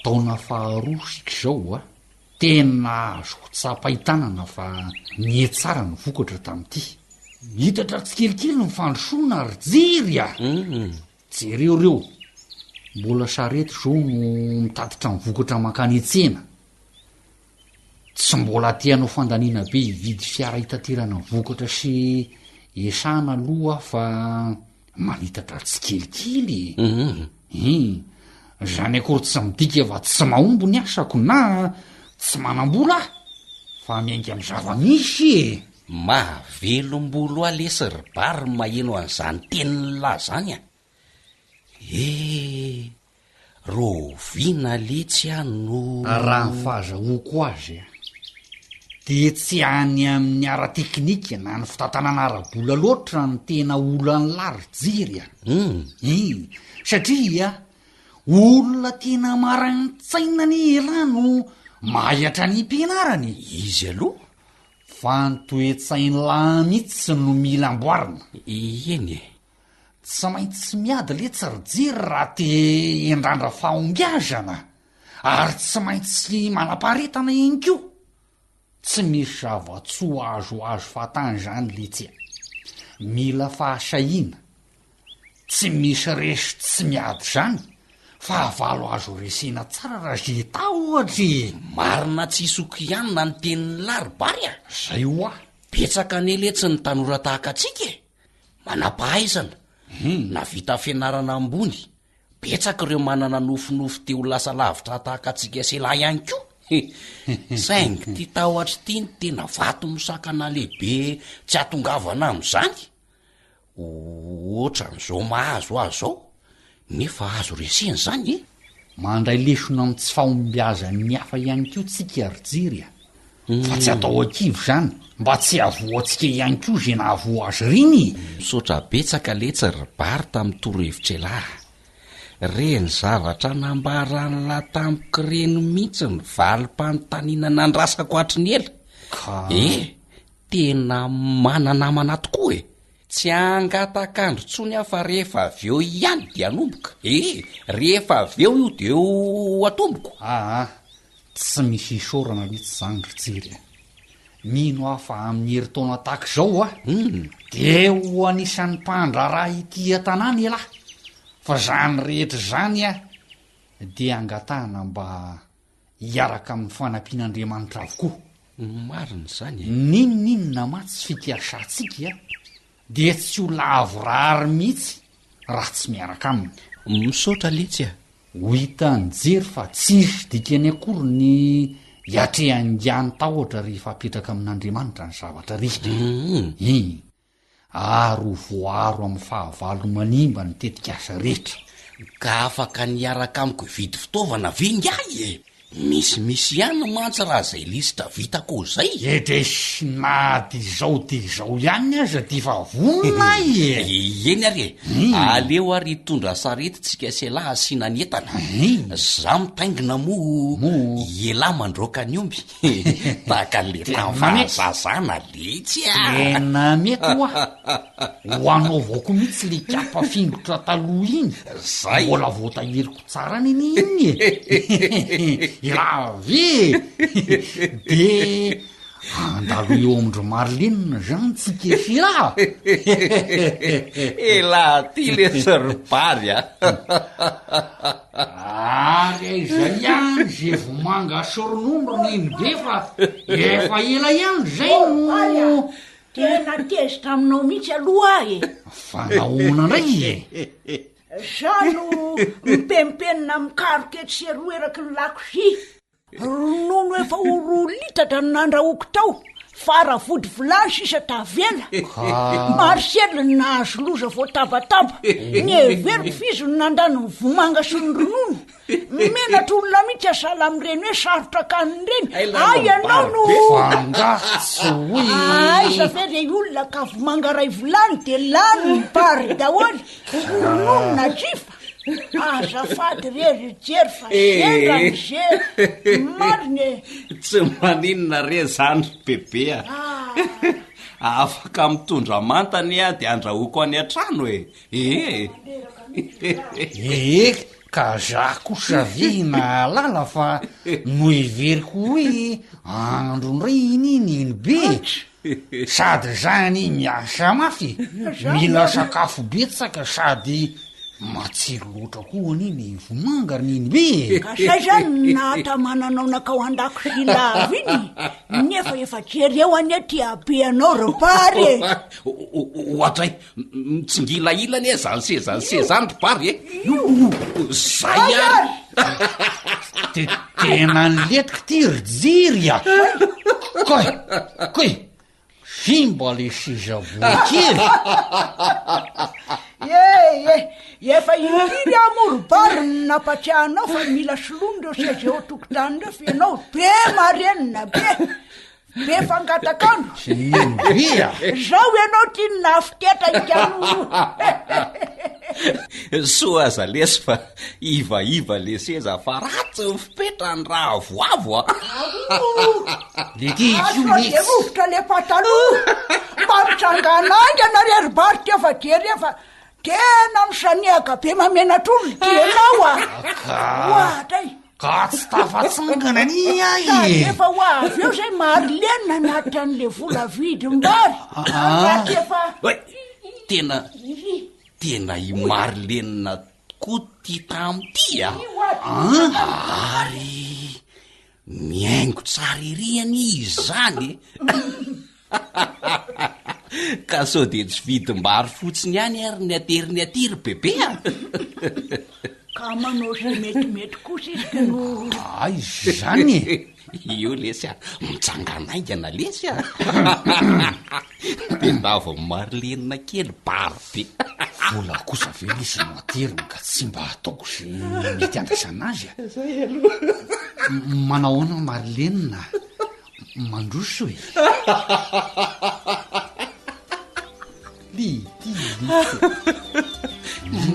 taona faharoa sika zao tena azoko tsapahitanana fa nietsara ny vokatra tamin'ity hitatra tsy kelikely ny fandrosoana ry jerya jereoreo mbola sarety zao no mitatitra ny vokatra makany etsena tsy mbola tianao fandaniana be hividy fiara hitaterana vokatra sy esana aloha fa manitatra tsy kelikely zany akory tsy midika fa tsy mahombo ny asako na tsy manam-bola fa miainga amin'ny zava-misy mahavelombolo alesy ribary maheno an'izany teniny lahy zany rovina letsy no raha ny fahazahoako azy de tsy any amin'ny ara-teknika na ny fitantanana ara-bola loatra ny tena olany lary jerya satria olona tena maragntsaina ny elano mahatra ny mpianarany izy aloha fa nytoetsainy lahy mihitsy no mila amboarina eny tsy maintsy miady letsy ry jery raha te endrandra fahombiazana ary tsy maintsy manaparetana eny ko tsy misy zava-tsoa azo fatany zany letsy mila fahasahiana tsy misy resy tsy miady zany fa avalo azo resena tsara raha ze tao ohatry marina tsy isoko ihany na ny tenin'ny laribary zay hoa petsaka ny letsy ny tanora tahaka atsika manam-pahaizana na vita fianarana ambony petsaka ireo manana nofinofo teo lasa lavitra tahaka atsika selahy ihany ko saingy ty tahotra ty ny tena vato misakana lehibe tsy atongavana am'izany oatra n'izao mahazo azy zao nefa azo reseny zany mandray lesona amin'ny tsy fahombiazany hafa ihany ko tsika ry jerya fa tsy atao akivo zany mba tsy avoatsika ihany ko ze na avo azy riny misaotra betsaka letsy ribary tamin'ny torohevitra elahy reny zavatra nambaranyla tampoka reny mihitsy ny valim-panontaniana nandrasako hatry ny ela tena mananamana tokoa tsy angatakandro tsony afa rehefa avy eo ihany dia anomboka rehefa avy eo io de eo atomboko tsy misy isorana mihitsy zany rijery mino afa amin'ny heritaona tahaka zao de ho anisan'ny mpandraraha ity an-tanàna elahy fa zany rehetra zany de angatahana mba hiaraka amin'ny fanampian'Andriamanitra avokoa marina zany ninonina matsy fitiasantsika de tsy ho lavorary mihitsy raha tsy miaraka aminy misaotra letsy ho hitany jery fa tsisy dikany akory ny hiatrehangiany tahotra rehefa apetraka amin'Andriamanitra ny zavatra rehetra ary ho voaro amin'ny fahavalo manimba ny tetika asa rehetra ka afaka niaraka amiko vidy fitaovana vingahy misy ihany mantsy raha zay lisitra vitako zay edesy na ty zao ihany aza ty fa vonona eny ary aleo ary tondra saretitsika selahy asinanentana za mitaingina mo ela mandroaka ny omby tahaka le tamfahazazana letsy tena mety ho anao vaoko mihitsy le kapa fingotra taloha iny zay mbola voatahiriko tsara niny iny iravy de andalo eo amindro Marlene zany tsy kesiraha ela ty le sorbary ary zay ihany ze vomanga soronono niny be fa efa ela ihany zay no tena tezitra aminao mihitsy aloha fa nahoana ndray zano mipempenina mikaroka eto sy roa eraky ny lakozy ronono efa oro litatra ny nandrahoako tao fara vody vilany sisa tavela marsely nahazo loza vo tabataba ny everiko fizy ny nandany ny vomanga sy ny ronono menatra olona mihitsy asala am'ireny hoe sarotra kaniny reny ay ianao no zafery olona ka vomanga ray vilany de lany ny bary daholy ronono na jifa azafady rery jery fa sendrany ze mariny tsy maninona re zany bebea afaka mitondra mantany de andrahoako any an-trano ka za kosa vina lala fa no iveriko hoe androndray iny be sady zany miasa mafy mila sakafo betsaka sady matsiro loatra koa niny vomanga niny be ka zay zany nahatamananao nakao an-dakozy lava iny nefa efa jery eo any ty abe anao ropary ohatray mitsingilailany zany ropary zay ary tena nyletiko ty rijiry koe simba le sizavoakery efa iriry amoropary ny napatsiahanao fa mila solondreo sy azy eo tokotany reo fa ianao be marenina be fangatakandro zao ianao ty ny nafiteta ikano soa aza lesy fa ivaiva le seza fa ratsy fipetrany raha voavo levovotra le pataloha mba mitrangananga narery-bary ty efa jery efa tena misaniaka be mamenatr'olo tianao ohatray ka tsy tafatsangana ni ay efa ho avy eo zay Marlene nanaitra an'le vola vidy mbary efa tena i Marlene koa ty tamty ary miaingo tsara iriany izy zany ka so de tsy vidim-bary fotsiny ihany ary ny ateriny atiry bebe ka manao sy metimety kosa izy ka no ay zany io lesy mitsanganaingana lesy de ndavo Marlene kely bary be vola kosa ve misy noateriny ka tsy mba ataoko sy mety andraisana azy manahoana Marlene mandroso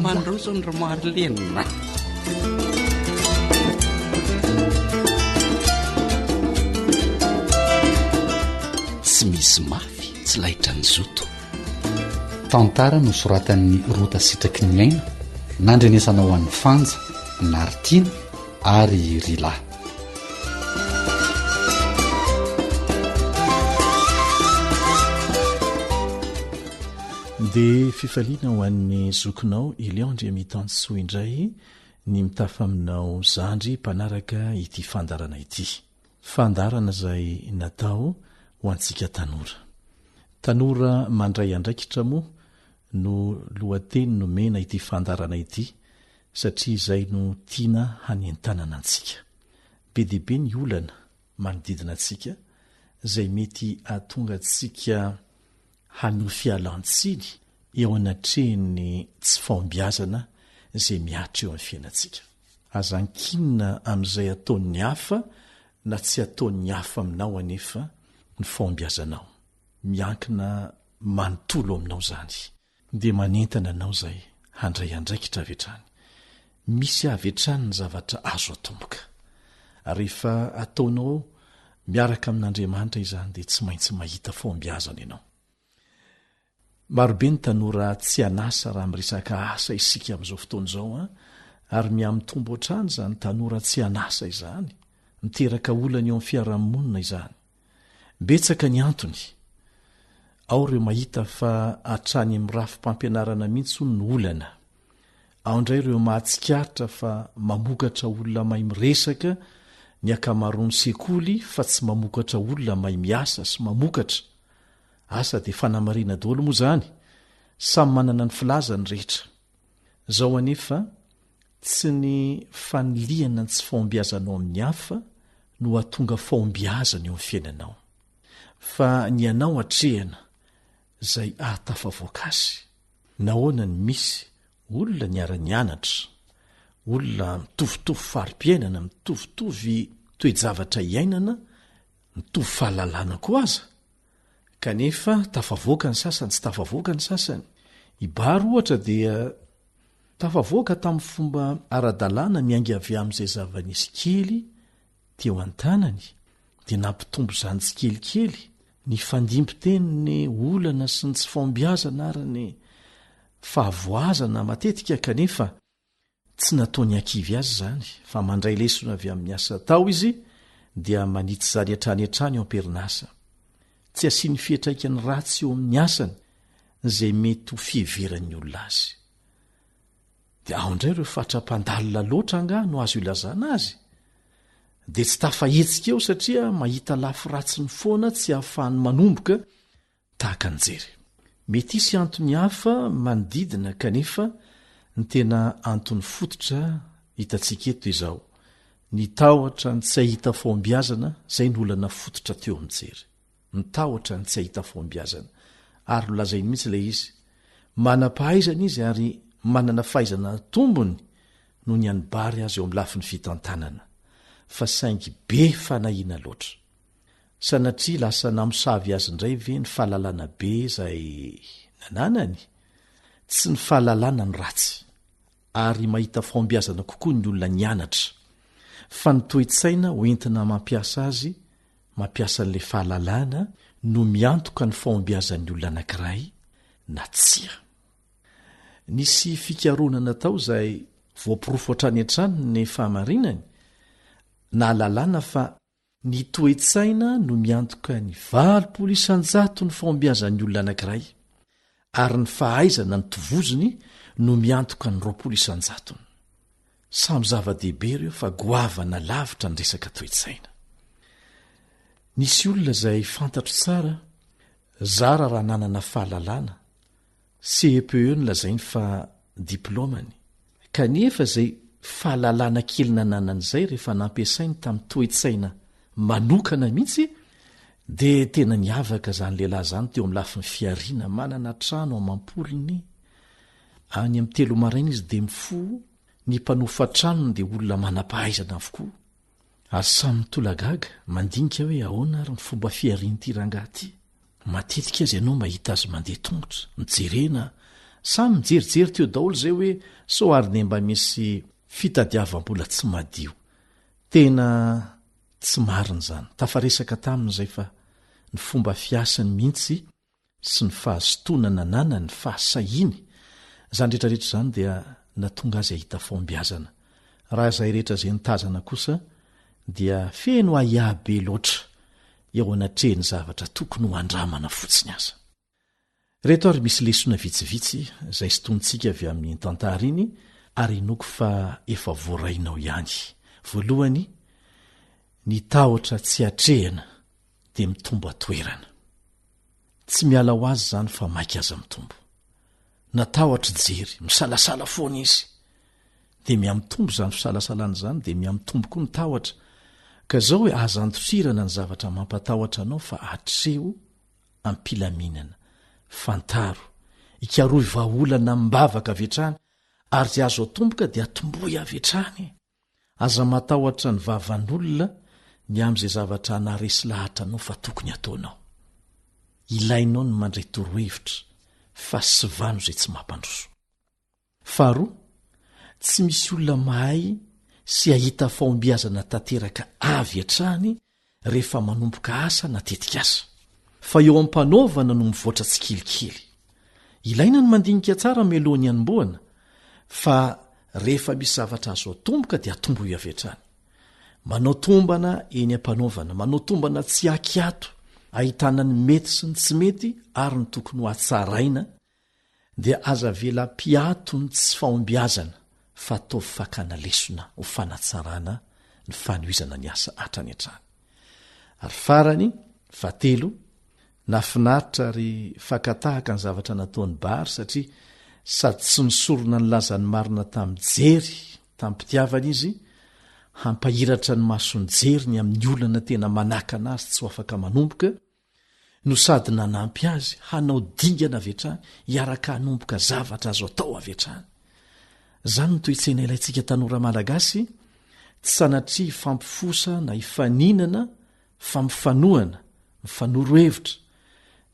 mandrosony ry marolenina. Tsy misy mafy tsy lahitra ny zoto. Tantara no soratan'ny Rota Sitraky ny aina, nandrenesana ho an'ny Fanja, Naritiana ary Rila. dia fifaliana ho an'ny zokinao Eliandre Mitansoa indray ny mitafa aminao zandry mpanaraka ity fandarana ity. Fandarana izay natao ho antsika tanora mandray andraikitra moa no lohateny nomena ity fandarana ity, satria izay no tiana hanentanana antsika. Be diabe ny olana manodidina antsika izay mety ahatonga antsika hanao fialantsiny eo anatrehany tsy fahombiazana izay miatra eo amin'ny fiainantsika. Aza ankinina amin'izay ataon'ny hafa na tsy ataon'ny hafa aminao anefa ny fahombiazanao, miankina manontolo aminao zany, dia manentana anao izay handray andraikitra avetrany. Misy avetrany ny zavatra azo atomboka. Rehefa ataonao miaraka amin'Andriamanitra izany dia tsy maintsy mahita fahombiazana ianao. Marobe ny tanora tsy anasa raha miresaka asa isika amin'izao fotoana izao, ary miamitombo ohatrany izany tanora tsy anasa izany, miteraka olana eo amin'ny fiarahamonina izany. Betsaka ny antony. Ao ireo mahita fa hatrany amin'ny rafim-pampianarana mihitsy ny olana. Ao indray ireo mahatsikaritra fa mamokatra olona mahay miresaka ny akamaroan'ny sekoly fa tsy mamokatra olona mahay miasa sy mamokatra. Asa dia fanamarina daholo moa izany, samy manana ny filazany rehetra. Izao anefa tsy ny faniliana ny tsy fahombiazanao amin'ny hafa no hahatonga fahombiazana eo amin'ny fiainanao, fa ny anao hatrehana izay ahatafavoaka azy. Nahoana ny misy olona niara-nianatra, olona mitovitovy fari-piainana, mitovitovy toe-javatra iainana, mitovy fahalalana koa aza, kanefa tafavoaka ny sasany tsy tafavoaka ny sasany. Ibary ohatra dia tafavoaka tamin'ny fomba ara-dalàna miainga avy amin'izay zava-nisy kely teo an-tanany, dia nampitombo izany tsy kelikely ny fandimby-teniny olana sy ny tsy fahombiazana ary ny fahavoazana matetika, kanefa tsy nataony ankivy azy izany, fa mandray lesona avy amin'ny asa tao izy dia manitsy izany hatrany hatrany eo am-perinasa. Tsy asiany fietraikany ratsy eo amin'ny asany izay mety ho fiheveran'ny olona azy. Dia ao indray ireo fatra-pandalina loatra anga no azo ilazana azy, dia tsy tafahetsika eo satria mahita lafy ratsy ny foana tsy ahafahany manomboka tahaka anjery. Mety isy antony hafa manodidina, kanefa ny tena antony fototra hitantsika eto izao, ny tahotra ny tsy ahita fahombiazana izay ny olana fototra teo aminjery. Ny tahotra ny tsy ahita fahombiazana, ary nolazainy mihitsy ilay izy, manam-pahaizana izy ary manana fahaizana tombony no ny anibary azy eo amin'ny lafiny fitantanana, fa saingy be fanahiana loatra. Sanatria lasa namosavy azy indray ve ny fahalalana be izay nananany? Tsy ny fahalalana ny ratsy, ary mahita fahombiazana kokoa ny olona nianatra, fa ny toe-tsaina hoentina mampiasa azy, mampiasa n'ilay fahalalana no miantoka ny fahombiazan'ny olona anankiray na tsia. Nisy fikaronana tao izay voapirofo hatrany hatrany ny fahamarinany, na lalàna fa ny toe-tsaina no miantoka ny 80% ny fahombiazan'ny olona anankiray, ary ny fahaizana ny tovoziny no miantoka ny 20%. Samy zava-dehibe ireo fa goavana lavitra ny resaka toe-tsaina. Nisy olona izay fantatro tsara, zara raha nanana fahalalana, CPE ny lazainy fa diplômany, kanefa izay fahalalana kely nananan'izay rehefa nampiasainy tamin'ny toe-tsaina manokana mihitsy, dia tena niavaka izany lehilahy izany teo amin'ny lafiny fiariana, manana trano amam-polony. Any amin'ny 3 maraina izy dia mifo, ny mpanofa tranony dia olona manam-pahaizana avokoa, ary samy mitolagaga mandinika hoe ahoana ary ny fomba fiarian'ity rangahy ity. Matetika azy ianao mahita azy mandeha tongotra, mijerena samy mijerijery teo daholo zay hoe soary ne mba misy fitadiavam-bola tsy madio tena tsy marina zany tafaresaka tamin'izay fa ny fomba fiasany mihitsy sy ny fahazotonana nana ny fahasahiny zany rehetrarehetra zany dia natonga azy ahita faombiazana raha zay rehetra zay nitazana kosa dia feno ahiabe loatra eo anatrehny zavatra tokony ho andramana fotsiny aza reto ary misy lesona vitsivitsy zay sotontsika avy amin'ny tantara iny ary noko fa efa voarainao ihany voalohany ny tahotra tsy atrehana dia mitombo atoerana tsy miala ho azy zany fa maiky aza mitombo na tahotra jery misalasala foana izy dia miamitombo zany fisalasalana zany dia miamitombo koa ny tahotra ka zao hoe azantosirana ny zavatra mampatahotra anao fa atreo ampilaminana fantaro ikaroy vaolana mbavaka avetrany ary ty azo atomboka dia atomboy avetrany aza matahotra ny vavan'olona ny am'izay zavatra anaresy lahatra anao fa tokony ataonao ilainao ny mandray torohevitra fa sy vano zay tsy mampandroso faharoa tsy misy olona mahay sy ahita faombiazana tanteraka avy atrany rehefa manomboka asa natetika asa fa eo ampanaovana no mivoatra tsy kelikely ilaina ny mandinika tsara melohany anomboana fa rehefa misy zavatra azo atomboka dia atombo io avy atrany manao tombana eny ampanaovana manao tombana tsy akiato ahitana ny mety sy ny tsy mety ary ny tokony ho atsaraina dia aza vela piato ny tsy faombiazana fa atao fakana lesona ho fanatsarana ny fanoizana ny asa hatrany hatrany ary farany fatelo nafinaritra ry fakatahaka ny zavatra nataony bary satria sady tsy nisorona ny lazany marina tamin'ny jery tamin'ny mpitiavana izy hampahiratra ny masony jery ny amin'ny olana tena manakana azy tsy ho afaka manomboka no sady nanampy azy hanao dingana avy hatrany hiaraka hanomboka zavatra azo atao avy hatrany zany no toetsena ilayntsika tanora malagasy tsy sanatria fampifosa na hifaninana fa mifanohana mifanorohevitra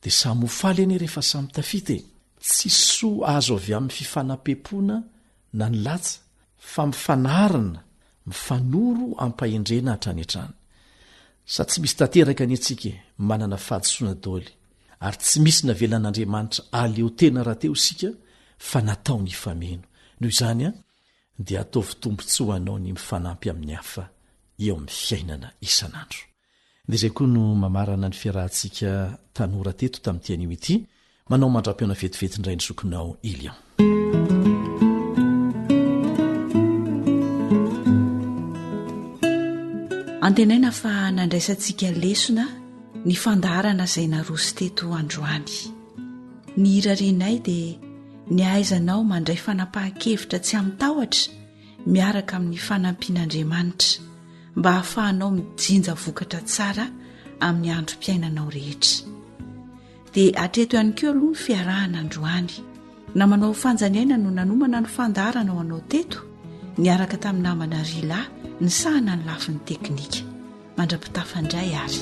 dia samy hofaly eny rehefa samy tafity tsy soa azo avy amin'ny fifanam-pepona na ny latsa fa mifanarina mifanoro ampahendrena hatrany hatrany sa tsy misy tanteraka ny atsika manana fahadosoana daoly ary tsy misy navelan'Andriamanitra aleo tena raha teo sika fa natao ny ifameno noho izany dia ataovy tombontsoa anao ny mifanampy amin'ny hafa eo amin'ny fiainana isan'andro dia izay koa no mamarana ny fiarahantsika tanora teto tamin'ity anio ity manao mandra-piona vetivety indray ny zokinao Ilian. Antenaina fa nandraisantsika lesona ny fandarana izay naroso teto androany. Ny hirarinay dia ny ahaizanao mandray fanapahan-kevitra tsy amin'ny tahotra miaraka amin'ny fanampian'Andriamanitra mba hahafahanao mijinja vokatra tsara amin'ny androm-piainanao rehetra. Dia atreto ihany koa aloha ny fiarahana androany na manao fanjaniaina no nanomana ny fandarana ao anao teto niaraka tamin'ny namana Rila ny sahana ny lafin'ny teknika mandrapitafandray ary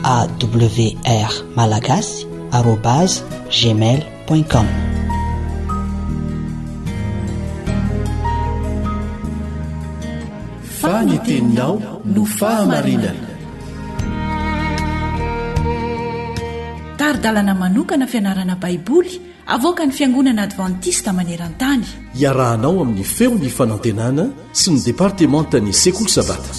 awr malagasy @gmail.com. Faniteninao no fahamarinana. Taridalana manokana fianarana baiboly avoaka ny fiangonana advantista maneran-tany. Iarahanao amin'ny feo ny fanantenana sy ny departementany sekoly sabata.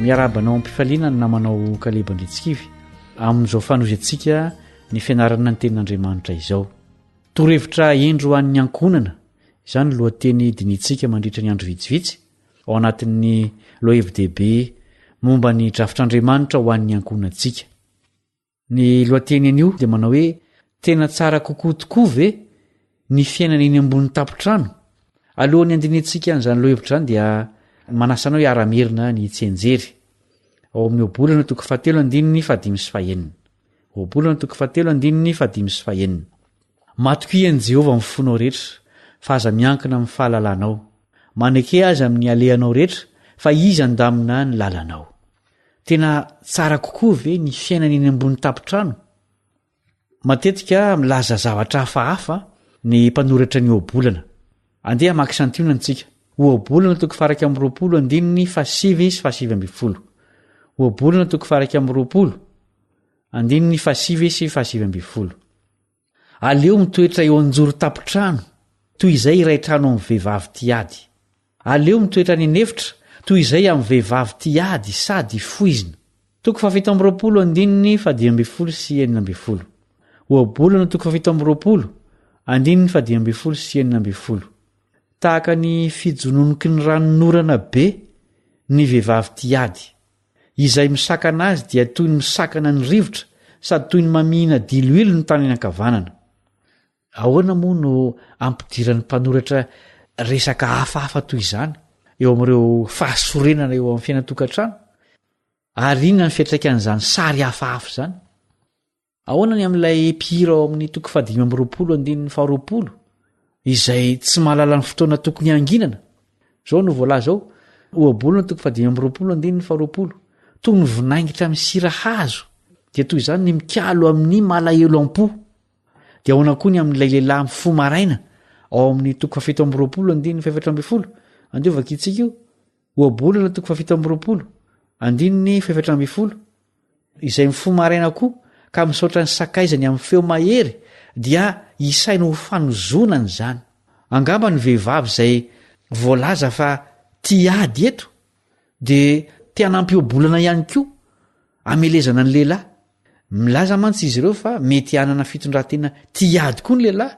Miarabanao ampifaliana ny namanao Kalebandritsikivy amin'izao fanozentsika ny fianarana ny tenin'Andriamanitra izao. Torohevitra endro an'ny ankonana izany lohateny dinitsika mandritra ny andro vitsivitsy ao anatin'ny lohahevi-dehibe momba ny drafitr'Andriamanitra ho an'ny ankonantsika. Ny lohateny anio dia manao hoe tena tsara kokoa tokoa ve ny fiainana eny ambony tapotrano. Alohan'ny andinitsika an'izany lohevitra izany dia manasanao hiara-merina ny tsenjery ao amin'ny obolana toko 7:5. Matoky an'i Jehova amin'ny fonao rehetra fa aza miankina amin'ny fahalalanao maneke azy amin'ny alehanao rehetra fa izy andamina ny lalanao. Tena tsara kokoa ve ny fiainana eny ambony tapitrano? Matetika milaza zavatra hafahafa ny mpanoratra ny oabolana. Andeha maka santionana antsika. Oabolana toko faraka amin'ny 20 andininy fa 7 sy fa 7. Oabolana toko faraka amin'ny 20 andininy fa 7 sy fa 7. Aleo mitoetra eo anjoro tapitrano toy izay iray trano amin'ny vehivavy tiady. Aleo mitoetra ny nefitra toy izay amin'ny vehivavy tiady sady foizina. Toko 7 andininy fa 12 sy 9. Oabolana toko 7 andininy fa 12 sy 9. Tahaka ny fijononiky ny ranonorana be ny vehivavy tiady, izay misakana azy dia toy ny misakana ny rivotra sady toy ny mamihina diloilo ny tany ankavanana. Ahoana moa no ampidiran'ny mpanoratra resaka hafahafa toy izany eo amin'ireo fahasorenana eo amin'ny fiainatokantrano? Ary inona ny fiantraikan'izany sary hafahafa izany? Ahoana ny amin'ilay mpihira ao amin'ny toko 5 andininy 20 izay tsy mahalala ny fotoana tokony anginana? Zao no voalaza ao. Oabolana toko 5 andininy 20 toy ny vinaingitra amin'ny sira hazo dia toy izany ny mikalo amin'ny malahelo am-po. Dia ahoana koa ny amin'ilay lehilahy amin'ny fo maraina ao amin'ny toko 7 andininy 17. Andiovaka itsika io. Oabolana toko 7 andininy 17 izay mifo maraina koa ka misaotra ny sakaizany amin'ny feo mahery dia isainy ho fanozonany zany. Angamba ny vehivavy izay voalaza fa tiady eto dia tianampy oabolana ihany koa amelezana ny lehilahy. Milaza mantsy izy ireo fa mety hanana fitondratena tiady koa ny lehilahy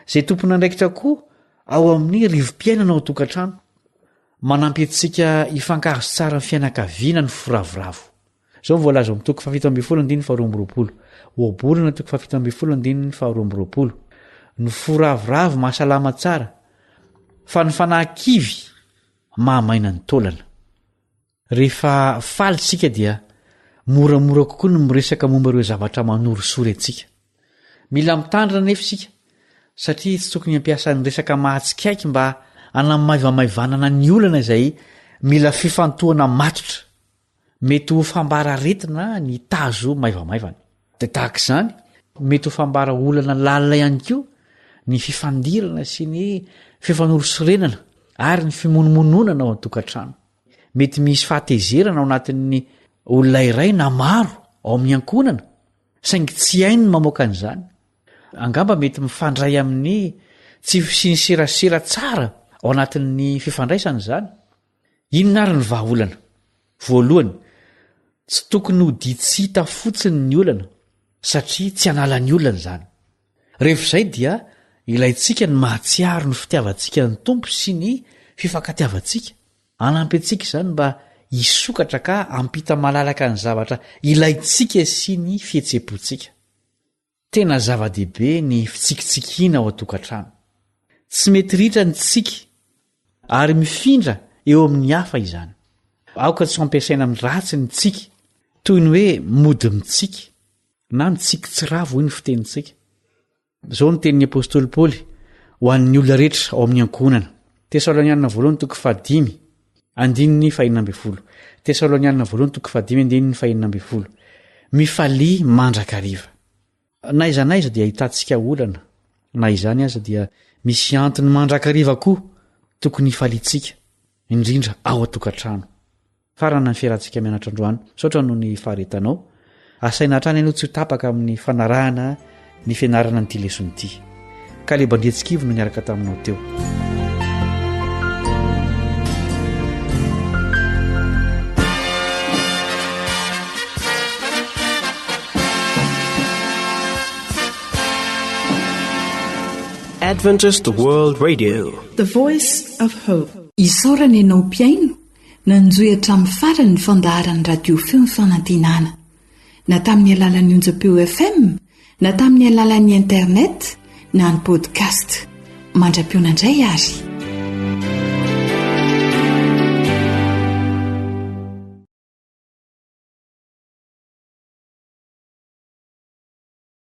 izay tompona andraikitra koa ao amin'ny rivom-piainana ao tokantrano. Manampy antsika hifankahazo tsara ny fianakaviana ny firavoravo. Zao voalaza amin'ny toko 7 andininy 12. Oabolana toko 7 andininy 12. Ny firavoravo mahasalama tsara fa ny fanahy-kivy mahamaina ny taolana. Rehefa faly tsika dia moramora kokoa ny miresaka momba ireo zavatra manorosory antsika. Mila mitandrina nefa isika satria tsy tokony hampiasa ny resaka mahatsikaiky mba hanamaivamaivanana ny olana izay mila fifantohana matotra, mety ho fambara retina ny tazo maivamaivana. Dia tahaka izany mety ho fambara olana lalina ihany koa ny fifandirana sy ny fifanorosorenana ary ny fimonomononana ao an-tokantrano. Mety misy fahatezerana ao anatin'ny olona iray na maro ao amin'ny ankonana saingy tsy hainy ny mamoaka an'izany. Angamba mety mifandray amin'ny tsy fisinyserasera tsara ao anatin'ny fifandraisana izany. Inona ary ny vahaolana? Voalohany, tsy tokony ho ditsita fotsiny ny olana satria tsy hanala ny olana izany. Rehefa izay dia ilaintsika ny mahatsiaro ny fitiavantsika ny tompo sy ny fifankatiavantsika. Anampy antsika izany mba hisokatra ka ampita malalaka ny zavatra ilaintsika sy ny fihetsepontsika. Tena zava-dehibe ny fitsikitsikiana ao an-tokantrano. Tsy mety ritra ny tsika ary mifindra eo amin'ny hafa izany. Aoka tsy fampiasaina amin'ny ratsy ny tsika toy ny hoe mody mitsika na mitsika tsy ravo hoy ny fitenintsika. Zao ny tenin'ny apôstôly Paoly ho an'ny olona rehetra ao amin'ny ankonana. Tesalonianina 1:5 andininy 9. Tesalonianina 1:5 andininy 9. Mifalia mandrakariva. Na iza naiza dia hitantsika olana, na izany aza dia misy antony mandrakariva koa tokony hifaliantsika, indrindra ao an-tokantrano. Farana ny fiarahantsika mianatra androany, saotra noho ny faharetanao. Asaina hatrany ianao tsy ho tapaka amin'ny fanarahana ny fianarana nyity lesony ity. Kaleba Andriantsikivo no niaraka taminao teo. Adventist World Radio, the voice of hope. Isaorana ianao mpiaino nanjoy hatramin'ny farany ny fandaharan'ny radio feo ny fanantenana. Na tamin'ny alalan'ny onjapeo FM, na tamin'ny alalan'ny internet, na ny podcast. Mandra-pionandray ary.